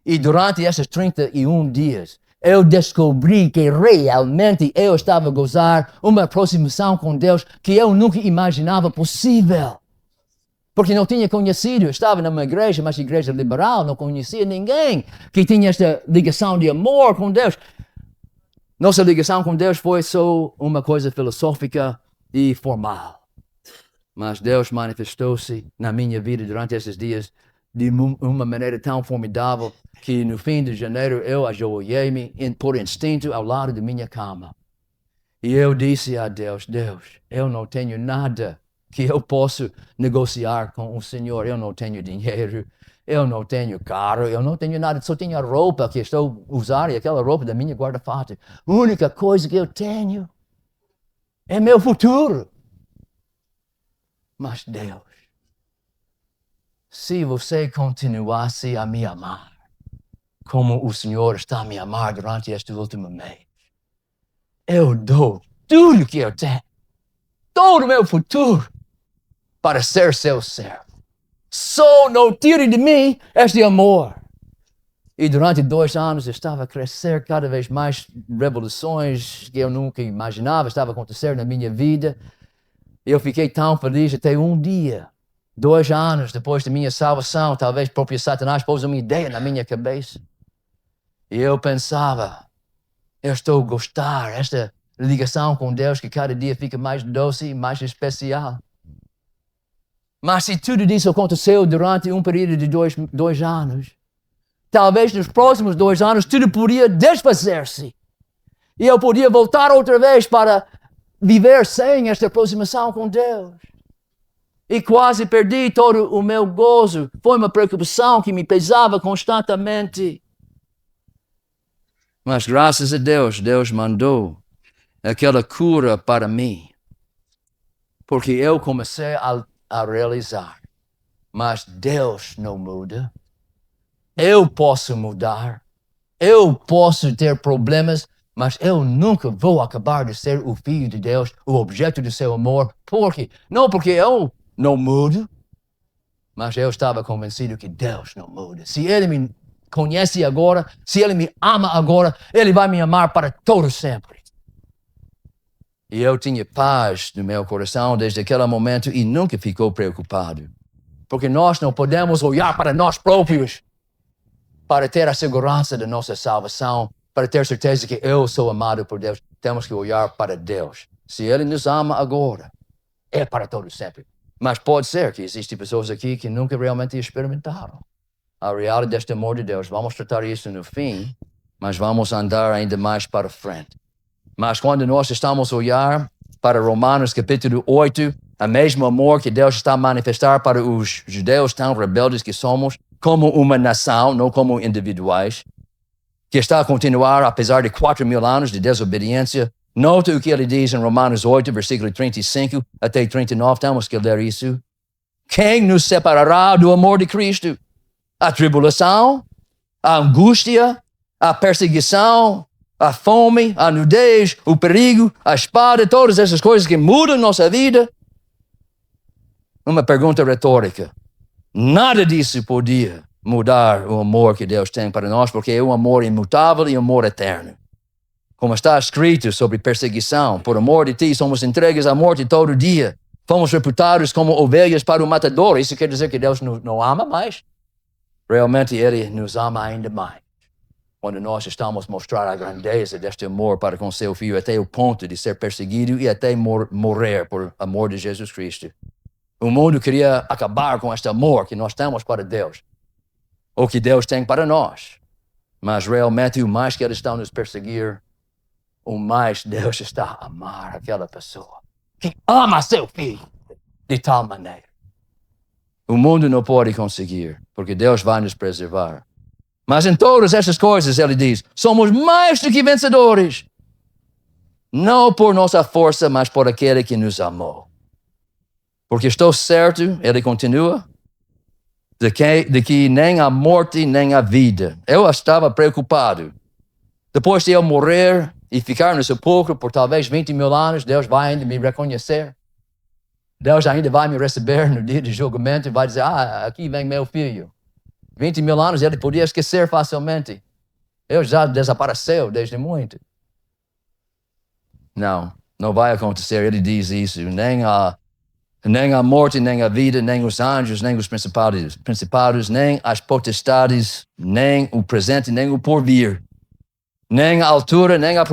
E durante esses 31 dias, eu descobri que realmente eu estava a gozar uma aproximação com Deus que eu nunca imaginava possível. Porque não tinha conhecido, eu estava numa igreja, mas igreja liberal, não conhecia ninguém que tinha esta ligação de amor com Deus. Nossa ligação com Deus foi só uma coisa filosófica e formal. Mas Deus manifestou-se na minha vida durante esses dias de uma maneira tão formidável que no fim de janeiro eu ajoelhei-me por instinto ao lado da minha cama. E eu disse a Deus, Deus, eu não tenho nada que eu possa negociar com o Senhor. Eu não tenho dinheiro, eu não tenho carro, eu não tenho nada, só tenho a roupa que estou a usar e aquela roupa da minha guarda-fato. A única coisa que eu tenho é meu futuro. Mas Deus, se você continuasse a me amar, como o Senhor está a me amar durante este último mês, eu dou tudo que eu tenho, todo o meu futuro, para ser seu servo. Só não tire de mim este amor. E durante 2 anos eu estava a crescer cada vez mais, revoluções que eu nunca imaginava estavam a acontecer na minha vida. Eu fiquei tão feliz até um dia, 2 anos depois da minha salvação, talvez o próprio Satanás pôs uma ideia na minha cabeça. E eu pensava, eu estou a gostar desta ligação com Deus que cada dia fica mais doce e mais especial. Mas se tudo isso aconteceu durante um período de 2 anos, talvez nos próximos 2 anos tudo podia desfazer-se. E eu podia voltar outra vez para viver sem esta aproximação com Deus. E quase perdi todo o meu gozo. Foi uma preocupação que me pesava constantemente. Mas graças a Deus, Deus mandou aquela cura para mim. Porque eu comecei a realizar. Mas Deus não muda. Eu posso mudar. Eu posso ter problemas, mas eu nunca vou acabar de ser o Filho de Deus, o objeto do seu amor. Por quê? Não porque eu não mudo, mas eu estava convencido que Deus não muda. Se Ele me conhece agora, se Ele me ama agora, Ele vai me amar para todo sempre. E eu tinha paz no meu coração desde aquele momento e nunca ficou preocupado. Porque nós não podemos olhar para nós próprios para ter a segurança da nossa salvação, para ter certeza que eu sou amado por Deus. Temos que olhar para Deus. Se Ele nos ama agora, é para todo sempre. Mas pode ser que existem pessoas aqui que nunca realmente experimentaram a realidade deste amor de Deus. Vamos tratar isso no fim, mas vamos andar ainda mais para frente. Mas quando nós estamos a olhar para Romanos capítulo 8, o mesmo amor que Deus está a manifestar para os judeus tão rebeldes que somos, como uma nação, não como individuais, que está a continuar apesar de 4.000 anos de desobediência. Nota o que ele diz em Romanos 8, versículo 35 até 39, temos que ler isso. Quem nos separará do amor de Cristo? A tribulação, a angústia, a perseguição, a fome, a nudez, o perigo, a espada, todas essas coisas que mudam nossa vida. Uma pergunta retórica. Nada disso podia mudar o amor que Deus tem para nós, porque é um amor imutável e um amor eterno. Como está escrito sobre perseguição, por amor de ti somos entregues à morte todo dia. Fomos reputados como ovelhas para o matador. Isso quer dizer que Deus não ama mais? Realmente Ele nos ama ainda mais. Quando nós estamos mostrando a grandeza deste amor para com seu Filho, até o ponto de ser perseguido e até morrer por amor de Jesus Cristo. O mundo queria acabar com este amor que nós temos para Deus, ou que Deus tem para nós. Mas realmente, o mais que eles estão nos perseguir, o mais Deus está a amar aquela pessoa que ama seu Filho de tal maneira. O mundo não pode conseguir, porque Deus vai nos preservar. Mas em todas essas coisas, ele diz, somos mais do que vencedores. Não por nossa força, mas por aquele que nos amou. Porque estou certo, ele continua, de que nem a morte, nem a vida. Eu estava preocupado. Depois de eu morrer e ficar no sepulcro por talvez 20 mil anos, Deus vai ainda me reconhecer. Deus ainda vai me receber no dia de julgamento e vai dizer, aqui vem meu filho. 20 mil anos ele podia esquecer facilmente. Eu já desapareceu desde muito. Não vai acontecer. Ele diz isso. Nem a morte, nem a vida, nem os anjos, nem os principados, nem as potestades, nem o presente, nem o porvir, nem a altura, nem a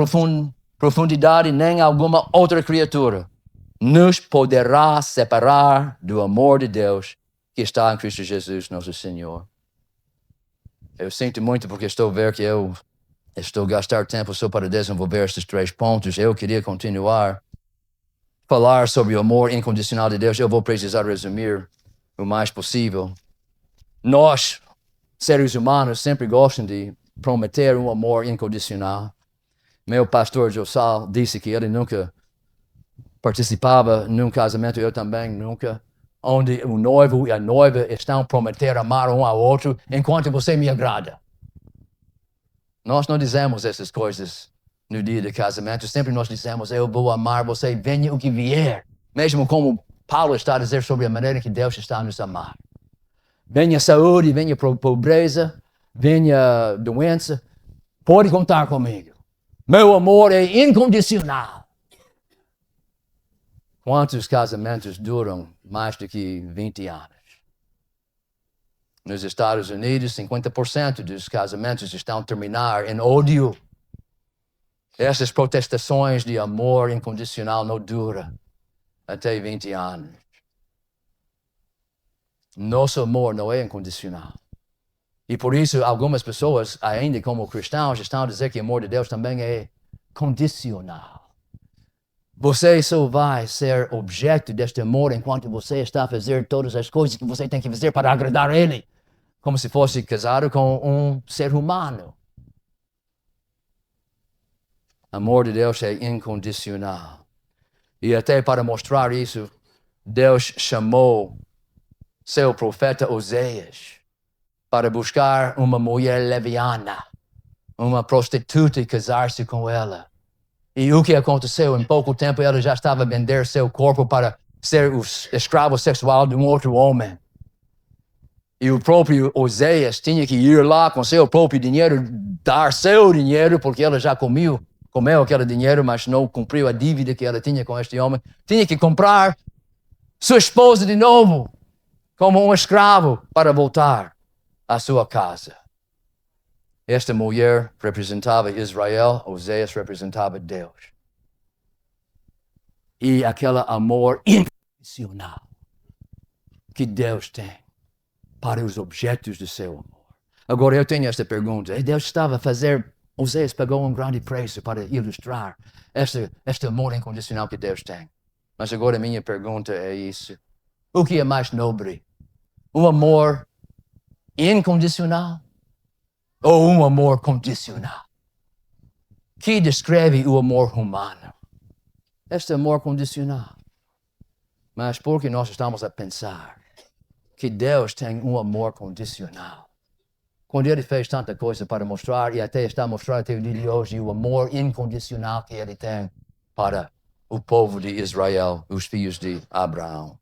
profundidade, nem alguma outra criatura nos poderá separar do amor de Deus que está em Cristo Jesus, nosso Senhor. Eu sinto muito porque estou a ver que eu estou a gastar tempo só para desenvolver estes 3 pontos. Eu queria continuar falar sobre o amor incondicional de Deus. Eu vou precisar resumir o mais possível. Nós, seres humanos, sempre gostam de prometer um amor incondicional. Meu pastor Josal disse que ele nunca participava num casamento, eu também nunca, onde o noivo e a noiva estão a prometer amar um ao outro enquanto você me agrada. Nós não dizemos essas coisas no dia do casamento. Sempre nós dizemos, eu vou amar você, venha o que vier. Mesmo como Paulo está a dizer sobre a maneira que Deus está a nos amar. Venha saúde, venha pobreza, venha doença, pode contar comigo. Meu amor é incondicional. Quantos casamentos duram mais do que 20 anos? Nos Estados Unidos, 50% dos casamentos estão a terminar em ódio. Essas protestações de amor incondicional não duram até 20 anos. Nosso amor não é incondicional. E por isso, algumas pessoas, ainda como cristãos, estão a dizer que o amor de Deus também é condicional. Você só vai ser objeto deste amor enquanto você está a fazer todas as coisas que você tem que fazer para agradar a Ele. Como se fosse casado com um ser humano. O amor de Deus é incondicional. E até para mostrar isso, Deus chamou seu profeta Oséias para buscar uma mulher leviana, uma prostituta e casar-se com ela. E o que aconteceu? Em pouco tempo ela já estava a vender seu corpo para ser o escravo sexual de um outro homem. E o próprio Oséias tinha que ir lá com seu próprio dinheiro, dar seu dinheiro, porque ela já comeu aquele dinheiro, mas não cumpriu a dívida que ela tinha com este homem. Tinha que comprar sua esposa de novo, como um escravo, para voltar à sua casa. Esta mulher representava Israel, Oséias representava Deus. E aquele amor incondicional que Deus tem para os objetos do seu amor. Agora eu tenho esta pergunta. Deus estava a fazer, Oséias pagou um grande preço para ilustrar este amor incondicional que Deus tem. Mas agora a minha pergunta é isso. O que é mais nobre? Um amor incondicional? Ou um amor condicional? Que descreve o amor humano? Este amor condicional. Mas por que nós estamos a pensar que Deus tem um amor condicional? Quando Ele fez tanta coisa para mostrar, e até está a mostrar até o dia de hoje, o amor incondicional que Ele tem para o povo de Israel, os filhos de Abraão.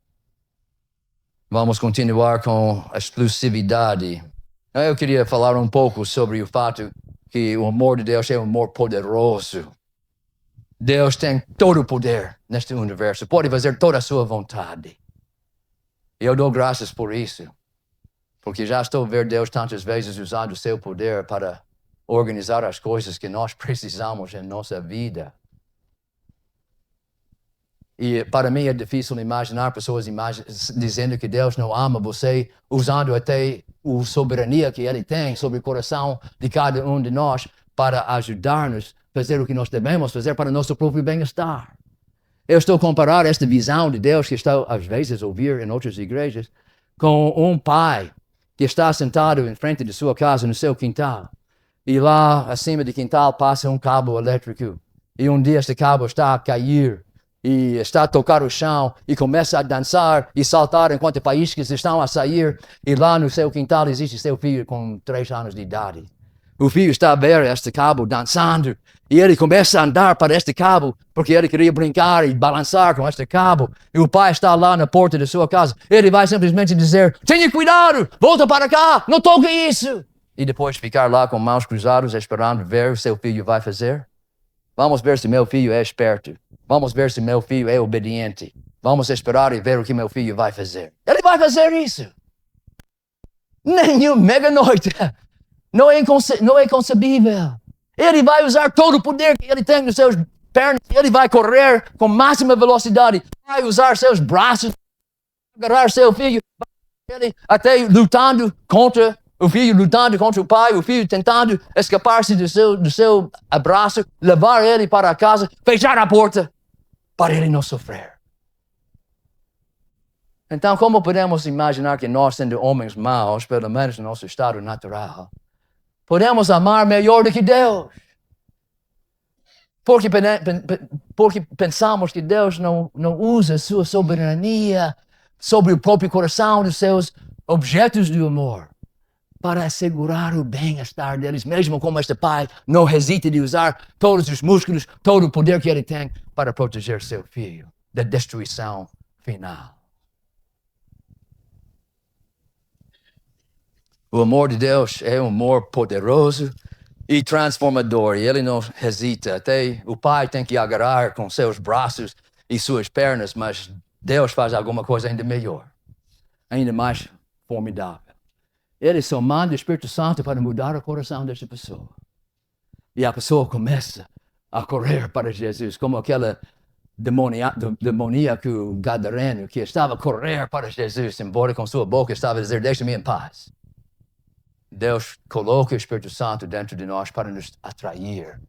Vamos continuar com a exclusividade Eu queria falar um pouco sobre o fato que o amor de Deus é um amor poderoso. Deus tem todo o poder neste universo, pode fazer toda a sua vontade. Eu dou graças por isso, porque já estou a ver Deus tantas vezes usando o seu poder para organizar as coisas que nós precisamos em nossa vida. E para mim é difícil imaginar pessoas dizendo que Deus não ama você, usando até a soberania que Ele tem sobre o coração de cada um de nós para ajudar-nos a fazer o que nós devemos fazer para nosso próprio bem-estar. Eu estou a comparar esta visão de Deus que estou às vezes a ouvir em outras igrejas com um pai que está sentado em frente de sua casa no seu quintal. E lá acima do quintal passa um cabo elétrico. E um dia este cabo está a cair. E está a tocar o chão e começa a dançar e saltar enquanto faíscas estão a sair. E lá no seu quintal existe seu filho com 3 anos de idade. O filho está a ver este cabo dançando e ele começa a andar para este cabo porque ele queria brincar e balançar com este cabo. E o pai está lá na porta de sua casa. Ele vai simplesmente dizer, tenha cuidado, volta para cá, não toque isso. E depois ficar lá com mãos cruzadas esperando ver o que seu filho vai fazer. Vamos ver se meu filho é esperto. Vamos ver se meu filho é obediente. Vamos esperar e ver o que meu filho vai fazer. Ele vai fazer isso. Nenhum mega-noite. Não é concebível. Ele vai usar todo o poder que ele tem nos seus pernas. Ele vai correr com máxima velocidade. Vai usar seus braços. Agarrar seu filho. Ele até lutando contra o filho, lutando contra o pai. O filho tentando escapar-se do seu abraço. Levar ele para casa. Fechar a porta. Para ele não sofrer. Então, como podemos imaginar que nós, sendo homens maus, pelo menos no nosso estado natural, podemos amar melhor do que Deus? Porque pensamos que Deus não usa sua soberania sobre o próprio coração dos seus objetos de amor para assegurar o bem-estar deles, mesmo como este pai não hesita de usar todos os músculos, todo o poder que ele tem para proteger seu filho da destruição final. O amor de Deus é um amor poderoso e transformador, e ele não hesita. Até o pai tem que agarrar com seus braços e suas pernas, mas Deus faz alguma coisa ainda melhor, ainda mais formidável. Ele só manda o Espírito Santo para mudar o coração desta pessoa. E a pessoa começa a correr para Jesus, como aquela demoníaco gadareno que estava a correr para Jesus, embora com sua boca estava a dizer, deixa-me em paz. Deus coloca o Espírito Santo dentro de nós para nos atrair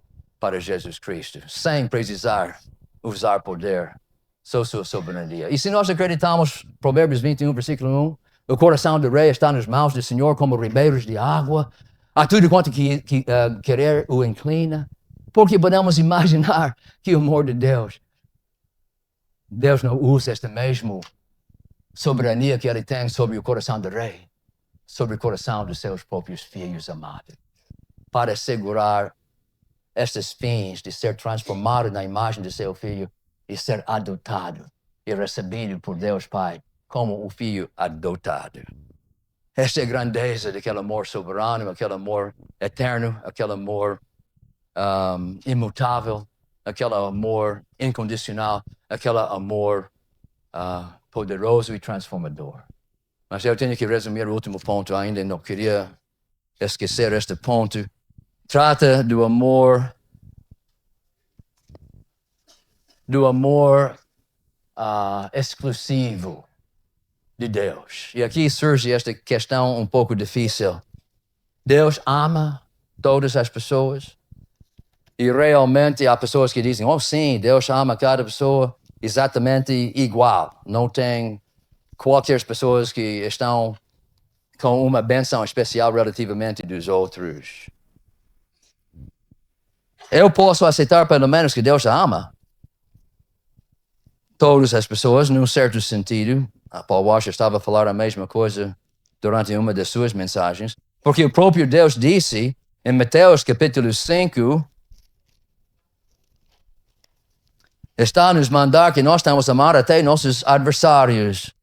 para Jesus Cristo, sem precisar usar poder, só sua soberania. E se nós acreditamos, Provérbios 21, versículo 1, o coração do rei está nas mãos do Senhor como ribeiros de água. A tudo quanto querer o inclina. Porque podemos imaginar que o amor de Deus não usa esta mesma soberania que Ele tem sobre o coração do rei, sobre o coração dos seus próprios filhos amados, para assegurar estes fins de ser transformado na imagem de seu filho e ser adotado e recebido por Deus Pai como o filho adotado. Esta é a grandeza daquele amor soberano, aquele amor eterno, aquele amor imutável, aquele amor incondicional, aquele amor poderoso e transformador. Mas eu tenho que resumir o último ponto ainda, não queria esquecer este ponto. Trata do amor exclusivo de Deus. E aqui surge esta questão um pouco difícil. Deus ama todas as pessoas e realmente há pessoas que dizem, oh sim, Deus ama cada pessoa exatamente igual. Não tem qualquer pessoas que estão com uma bênção especial relativamente dos outros. Eu posso aceitar pelo menos que Deus ama todas as pessoas, num certo sentido. Paul Washer estava a falar a mesma coisa durante uma das suas mensagens, porque o próprio Deus disse em Mateus capítulo 5, está a nos mandar que nós temos a amar até nossos adversários,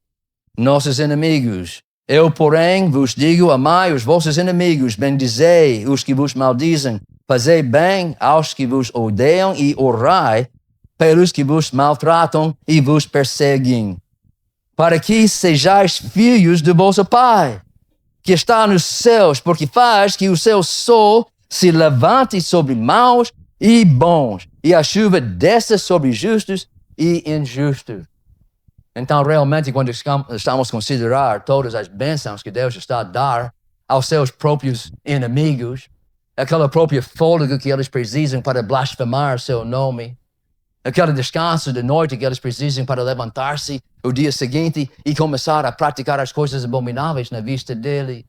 nossos inimigos, Eu, porém, vos digo, amai os vossos inimigos, bendizei os que vos maldizem, fazei bem aos que vos odeiam e orai pelos que vos maltratam e vos perseguem, para que sejais filhos de vosso Pai, que está nos céus, porque faz que o seu sol se levante sobre maus e bons, e a chuva desça sobre justos e injustos. Então, realmente, quando estamos a considerar todas as bênçãos que Deus está a dar aos seus próprios inimigos, aquela própria fôlego que eles precisam para blasfemar seu nome, aquele descanso de noite que eles precisam para levantar-se o dia seguinte e começar a praticar as coisas abomináveis na vista dele.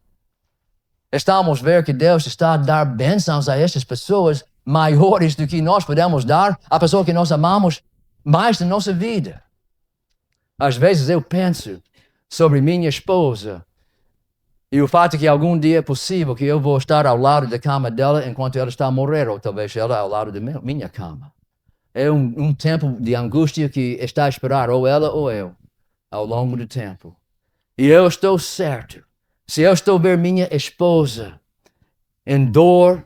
Estamos a ver que Deus está a dar bênçãos a estas pessoas maiores do que nós podemos dar à pessoa que nós amamos mais da nossa vida. Às vezes eu penso sobre minha esposa e o fato que algum dia é possível que eu vou estar ao lado da cama dela enquanto ela está a morrer, ou talvez ela ao lado da minha cama. É um tempo de angústia que está a esperar ou ela ou eu ao longo do tempo. E eu estou certo, se eu estou a ver minha esposa em dor,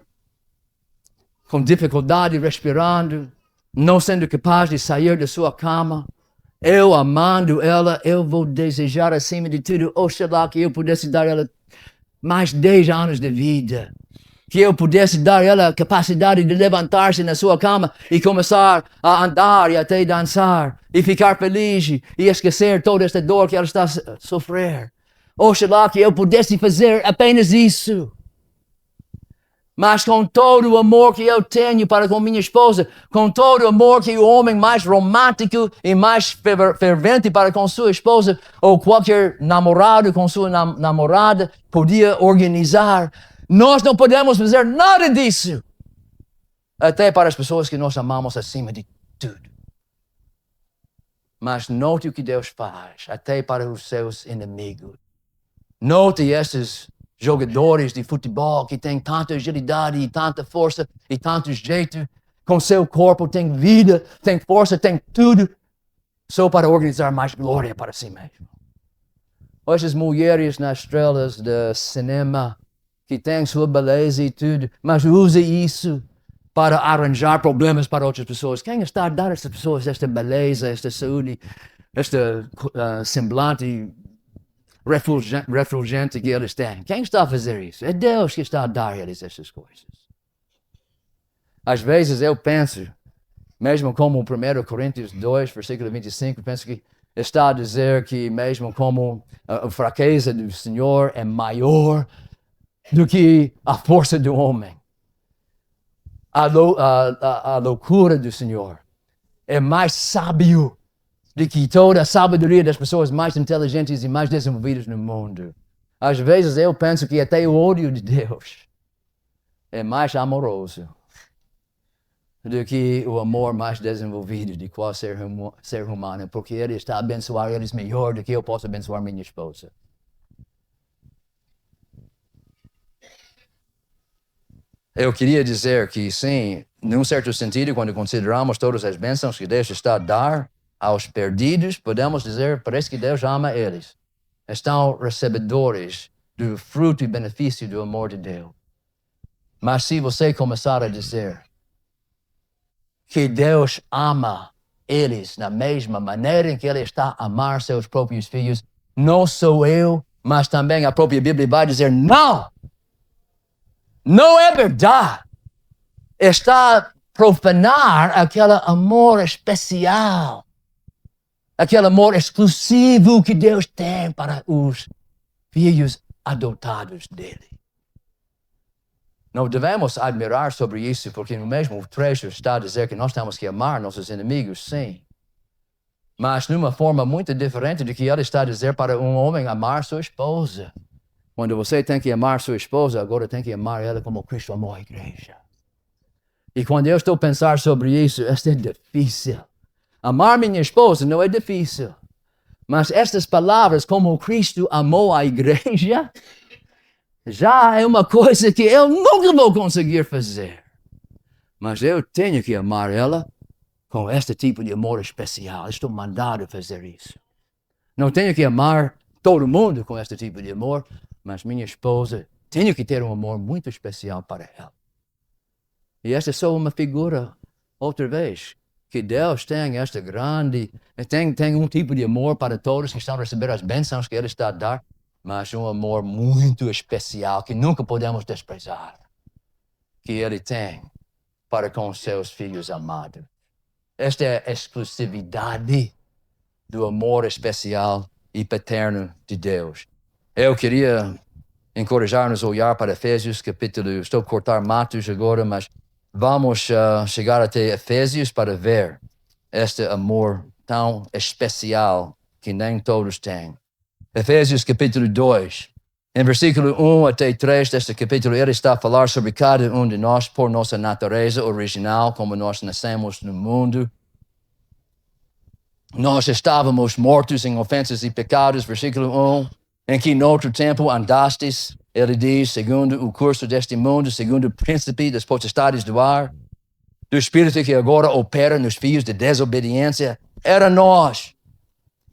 com dificuldade respirando, não sendo capaz de sair da sua cama, eu amando ela, eu vou desejar acima de tudo, oxalá que eu pudesse dar ela mais 10 anos de vida. Que eu pudesse dar ela a capacidade de levantar-se na sua cama e começar a andar e até dançar e ficar feliz e esquecer toda esta dor que ela está a sofrer. Oxalá que eu pudesse fazer apenas isso. Mas com todo o amor que eu tenho para com minha esposa, com todo o amor que o homem mais romântico e mais fervente para com sua esposa, ou qualquer namorado com sua namorada, podia organizar, nós não podemos fazer nada disso. Até para as pessoas que nós amamos acima de tudo. Mas note o que Deus faz, até para os seus inimigos. Note estes jogadores de futebol que têm tanta agilidade e tanta força e tanto jeito, com seu corpo tem vida, tem força, tem tudo, só para organizar mais glória para si mesmo. Essas mulheres nas estrelas do cinema, que têm sua beleza e tudo, mas usa isso para arranjar problemas para outras pessoas. Quem está a dar a essas pessoas esta beleza, esta saúde, este semblante refulgente que eles têm? Quem está a fazer isso? É Deus que está a dar a eles essas coisas. Às vezes eu penso, mesmo como 1 Coríntios 2, versículo 25, penso que está a dizer que mesmo como a fraqueza do Senhor é maior do que a força do homem. A loucura do Senhor é mais sábio do que toda a sabedoria das pessoas mais inteligentes e mais desenvolvidas no mundo. Às vezes eu penso que até o ódio de Deus é mais amoroso do que o amor mais desenvolvido de qual ser humano, porque Ele está a abençoar eles melhor do que eu posso abençoar minha esposa. Eu queria dizer que sim, num certo sentido, quando consideramos todas as bênçãos que Deus está a dar aos perdidos, podemos dizer, parece que Deus ama eles. Estão recebedores do fruto e benefício do amor de Deus. Mas se você começar a dizer que Deus ama eles na mesma maneira em que Ele está a amar seus próprios filhos, não sou eu, mas também a própria Bíblia vai dizer, não! Não é verdade. Está a profanar aquele amor especial, aquele amor exclusivo que Deus tem para os filhos adotados dele. Não devemos admirar sobre isso, porque no mesmo trecho está a dizer que nós temos que amar nossos inimigos, sim. Mas numa forma muito diferente do que ele está a dizer para um homem amar sua esposa. Quando você tem que amar sua esposa, agora tem que amar ela como Cristo amou a igreja. E quando eu estou a pensar sobre isso, isso é difícil. Amar minha esposa não é difícil. Mas estas palavras, como Cristo amou a igreja, já é uma coisa que eu nunca vou conseguir fazer. Mas eu tenho que amar ela com este tipo de amor especial. Estou mandado a fazer isso. Não tenho que amar todo mundo com este tipo de amor, mas minha esposa, tenho que ter um amor muito especial para ela. E esta é só uma figura, outra vez, que Deus tem esta grande, tem um tipo de amor para todos que estão a receber as bênçãos que Ele está a dar, mas um amor muito especial que nunca podemos desprezar, que Ele tem para com os seus filhos amados. Esta é a exclusividade do amor especial e paterno de Deus. Eu queria encorajar-nos a olhar para Efésios, capítulo, estou a cortar Matos agora, mas vamos chegar até Efésios para ver este amor tão especial que nem todos têm. Efésios capítulo 2, em versículo 1 até 3 deste capítulo, ele está a falar sobre cada um de nós por nossa natureza original, como nós nascemos no mundo. Nós estávamos mortos em ofensas e pecados, versículo 1, em que noutro tempo andastes, ele diz, segundo o curso deste mundo, segundo o príncipe das potestades do ar, do espírito que agora opera nos filhos de desobediência, era nós,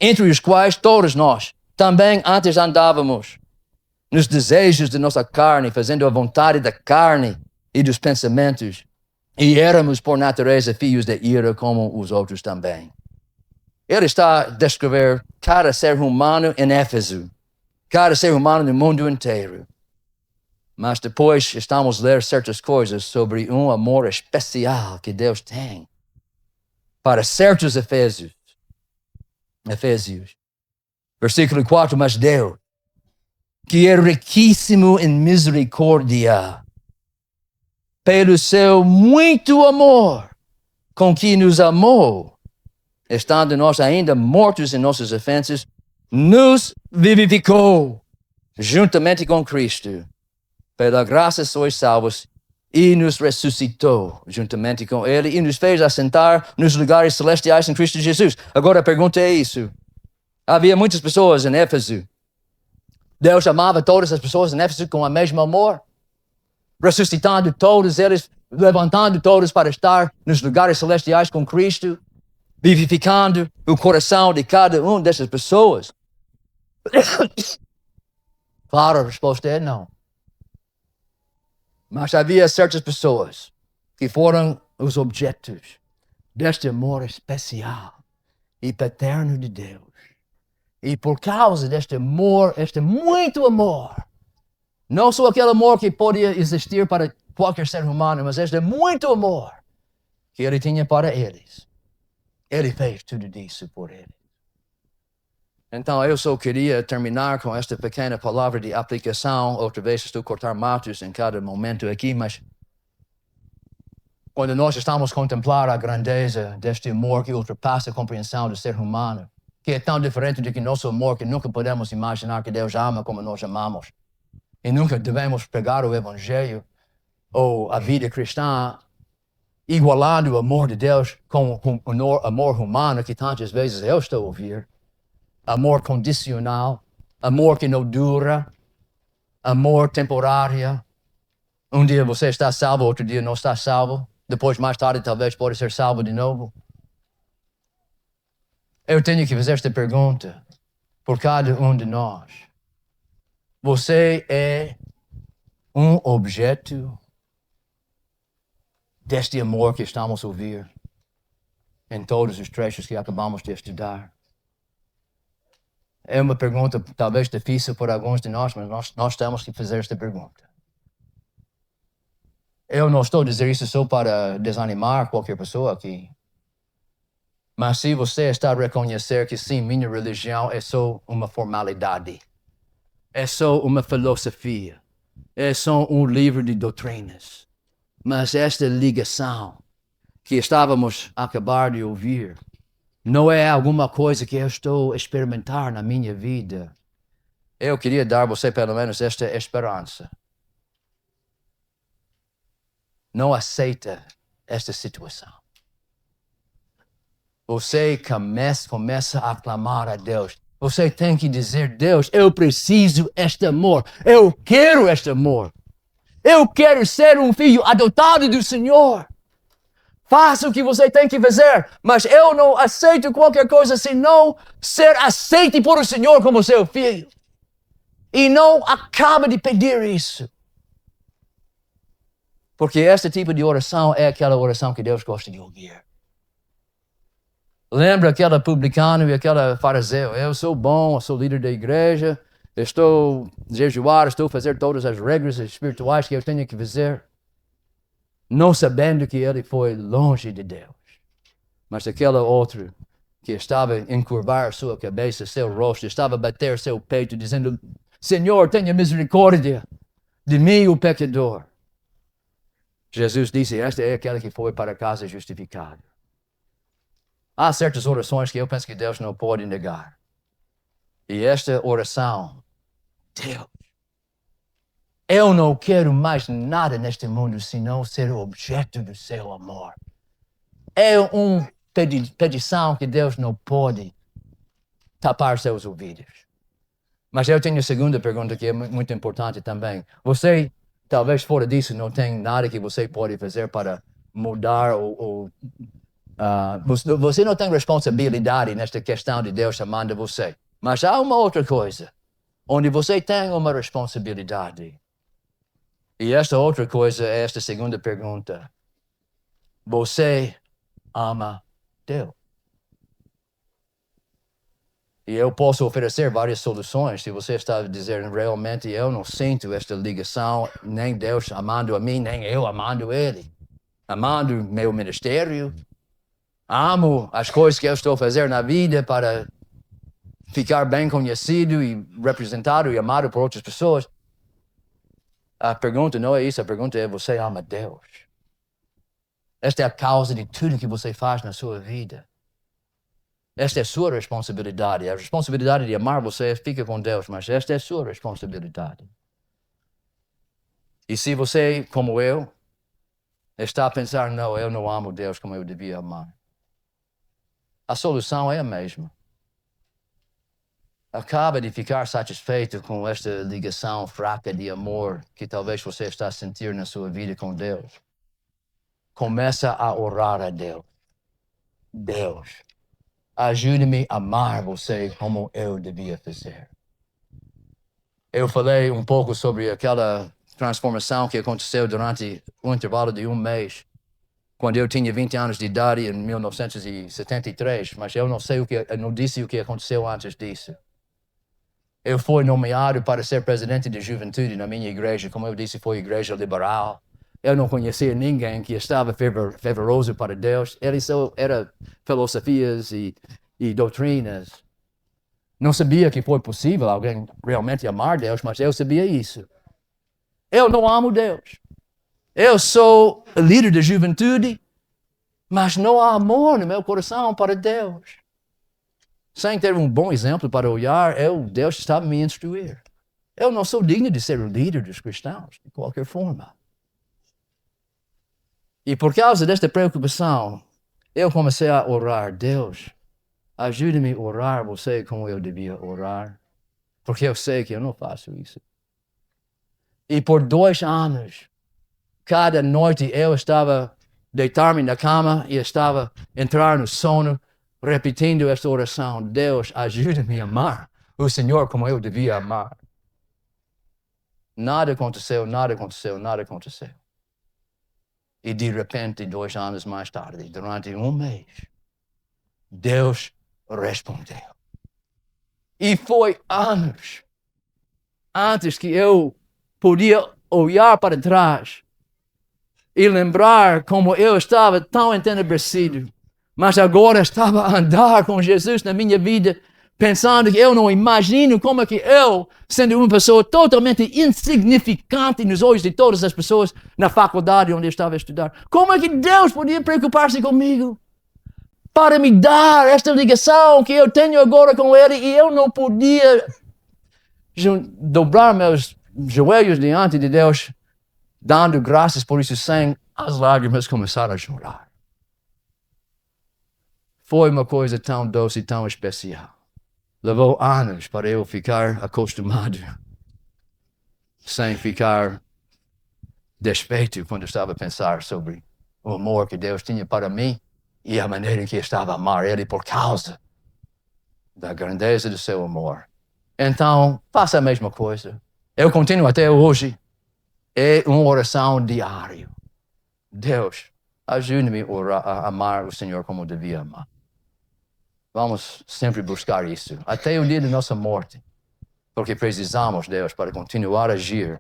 entre os quais todos nós também antes andávamos, nos desejos de nossa carne, fazendo a vontade da carne e dos pensamentos, e éramos por natureza filhos da ira como os outros também. Ele está a descrever cada ser humano em Éfeso, cada ser humano no mundo inteiro. Mas depois estamos a ler certas coisas sobre um amor especial que Deus tem para certos Efésios. Versículo 4, mas Deus, que é riquíssimo em misericórdia, pelo seu muito amor com que nos amou, estando nós ainda mortos em nossas ofensas, nos vivificou juntamente com Cristo. Pela graça sois salvos, e nos ressuscitou juntamente com Ele e nos fez assentar nos lugares celestiais em Cristo Jesus. Agora a pergunta é isso. Havia muitas pessoas em Éfeso. Deus amava todas as pessoas em Éfeso com o mesmo amor, ressuscitando todos eles, levantando todos para estar nos lugares celestiais com Cristo, vivificando o coração de cada uma dessas pessoas. Claro, a resposta é não. Mas havia certas pessoas que foram os objetos deste amor especial e paterno de Deus. E por causa deste amor, este muito amor, não só aquele amor que podia existir para qualquer ser humano, mas este muito amor que Ele tinha para eles, Ele fez tudo isso por eles. Então, eu só queria terminar com esta pequena palavra de aplicação. Outra vez estou a cortar matos em cada momento aqui, mas quando nós estamos a contemplar a grandeza deste amor que ultrapassa a compreensão do ser humano, que é tão diferente do que nosso amor, que nunca podemos imaginar que Deus ama como nós amamos. E nunca devemos pegar o Evangelho ou a vida cristã igualando o amor de Deus com o amor humano que tantas vezes eu estou a ouvir. Amor condicional, amor que não dura, amor temporário. Um dia você está salvo, outro dia não está salvo. Depois, mais tarde, talvez pode ser salvo de novo. Eu tenho que fazer esta pergunta por cada um de nós. Você é um objeto deste amor que estamos a ouvir em todos os trechos que acabamos de estudar? É uma pergunta talvez difícil para alguns de nós, mas nós temos que fazer esta pergunta. Eu não estou a dizer isso só para desanimar qualquer pessoa aqui. Mas se você está a reconhecer que sim, minha religião é só uma formalidade, é só uma filosofia, é só um livro de doutrinas, mas esta ligação que estávamos a acabar de ouvir, não é alguma coisa que eu estou a experimentar na minha vida. Eu queria dar a você pelo menos esta esperança. Não aceita esta situação. Você começa a clamar a Deus. Você tem que dizer, Deus, eu preciso este amor. Eu quero este amor. Eu quero ser um filho adotado do Senhor. Faça o que você tem que fazer, mas eu não aceito qualquer coisa senão ser aceite por o Senhor como seu filho. E não acaba de pedir isso. Porque esse tipo de oração é aquela oração que Deus gosta de ouvir. Lembra aquele publicano e aquele fariseu? Eu sou bom, eu sou líder da igreja, estou jejuar, estou a fazer todas as regras espirituais que eu tenho que fazer. Não sabendo que ele foi longe de Deus. Mas aquele outro que estava a encurvar sua cabeça, seu rosto, estava a bater seu peito, dizendo, Senhor, tenha misericórdia de mim, o pecador. Jesus disse, este é aquele que foi para casa justificado. Há certas orações que eu penso que Deus não pode negar. E esta oração, Deus, eu não quero mais nada neste mundo senão ser o objeto do seu amor. É uma petição que Deus não pode tapar seus ouvidos. Mas eu tenho a segunda pergunta que é muito importante também. Você, talvez fora disso, não tem nada que você pode fazer para mudar você não tem responsabilidade nesta questão de Deus chamando você. Mas há uma outra coisa, onde você tem uma responsabilidade. E esta outra coisa é esta segunda pergunta. Você ama Deus? E eu posso oferecer várias soluções. Se você está dizendo realmente eu não sinto esta ligação, nem Deus amando a mim, nem eu amando Ele. Amando meu ministério. Amo as coisas que eu estou fazendo na vida para ficar bem conhecido e representado e amado por outras pessoas. A pergunta não é isso, a pergunta é, você ama Deus? Esta é a causa de tudo que você faz na sua vida. Esta é a sua responsabilidade. A responsabilidade de amar você fica com Deus, mas esta é a sua responsabilidade. E se você, como eu, está a pensar, não, eu não amo Deus como eu devia amar. A solução é a mesma. Acaba de ficar satisfeito com esta ligação fraca de amor que talvez você está a sentir na sua vida com Deus. Começa a orar a Deus. Deus, ajude-me a amar você como eu devia fazer. Eu falei um pouco sobre aquela transformação que aconteceu durante um intervalo de um mês. Quando eu tinha 20 anos de idade, em 1973, mas eu não disse o que aconteceu antes disso. Eu fui nomeado para ser presidente de juventude na minha igreja, como eu disse, foi igreja liberal. Eu não conhecia ninguém que estava fervoroso para Deus. Ele só era filosofias e doutrinas. Não sabia que foi possível alguém realmente amar Deus, mas eu sabia isso. Eu não amo Deus. Eu sou líder da juventude, mas não há amor no meu coração para Deus. Sem ter um bom exemplo para olhar, Deus estava a me instruir. Eu não sou digno de ser o líder dos cristãos, de qualquer forma. E por causa desta preocupação, eu comecei a orar. Deus, ajude-me a orar você como eu devia orar. Porque eu sei que eu não faço isso. E por 2 anos, cada noite eu estava deitar-me na cama e estava entrar no sono, repetindo esta oração. Deus, ajude-me a amar o Senhor como eu devia amar. Nada aconteceu, nada aconteceu, nada aconteceu. E de repente, 2 anos mais tarde, durante um mês, Deus respondeu. E foi anos antes que eu podia olhar para trás e lembrar como eu estava tão entenebrecido, mas agora estava a andar com Jesus na minha vida, pensando que eu não imagino como é que eu, sendo uma pessoa totalmente insignificante nos olhos de todas as pessoas na faculdade onde eu estava a estudar, como é que Deus podia preocupar-se comigo para me dar esta ligação que eu tenho agora com Ele e eu não podia dobrar meus joelhos diante de Deus, dando graças por isso, sem as lágrimas começaram a chorar. Foi uma coisa tão doce e tão especial. Levou anos para eu ficar acostumado, sem ficar desfeito quando estava a pensar sobre o amor que Deus tinha para mim e a maneira em que estava a amar Ele por causa da grandeza do seu amor. Então, faça a mesma coisa. Eu continuo até hoje. É uma oração diária. Deus, ajude-me a amar o Senhor como devia amar. Vamos sempre buscar isso, até o dia de nossa morte. Porque precisamos, Deus, para continuar a agir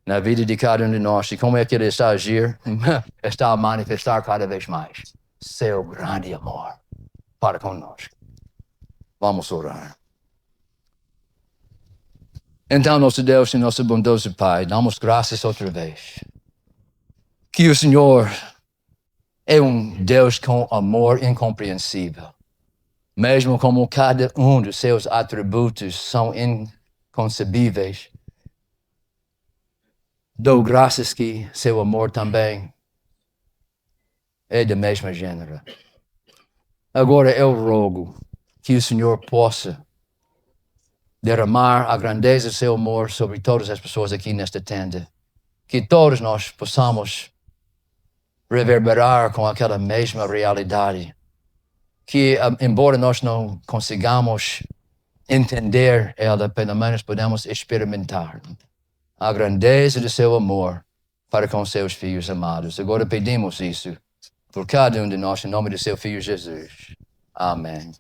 na vida de cada um de nós. E como é que Ele está a agir? Está a manifestar cada vez mais seu grande amor para conosco. Vamos orar. Então, nosso Deus e nosso bondoso Pai, damos graças outra vez. Que o Senhor é um Deus com amor incompreensível. Mesmo como cada um dos seus atributos são inconcebíveis, dou graças que seu amor também é do mesmo gênero. Agora eu rogo que o Senhor possa derramar a grandeza do seu amor sobre todas as pessoas aqui nesta tenda. Que todos nós possamos reverberar com aquela mesma realidade. Que, embora nós não consigamos entender ela, pelo menos podemos experimentar a grandeza do seu amor para com seus filhos amados. Agora pedimos isso por cada um de nós, em nome do seu Filho Jesus. Amém.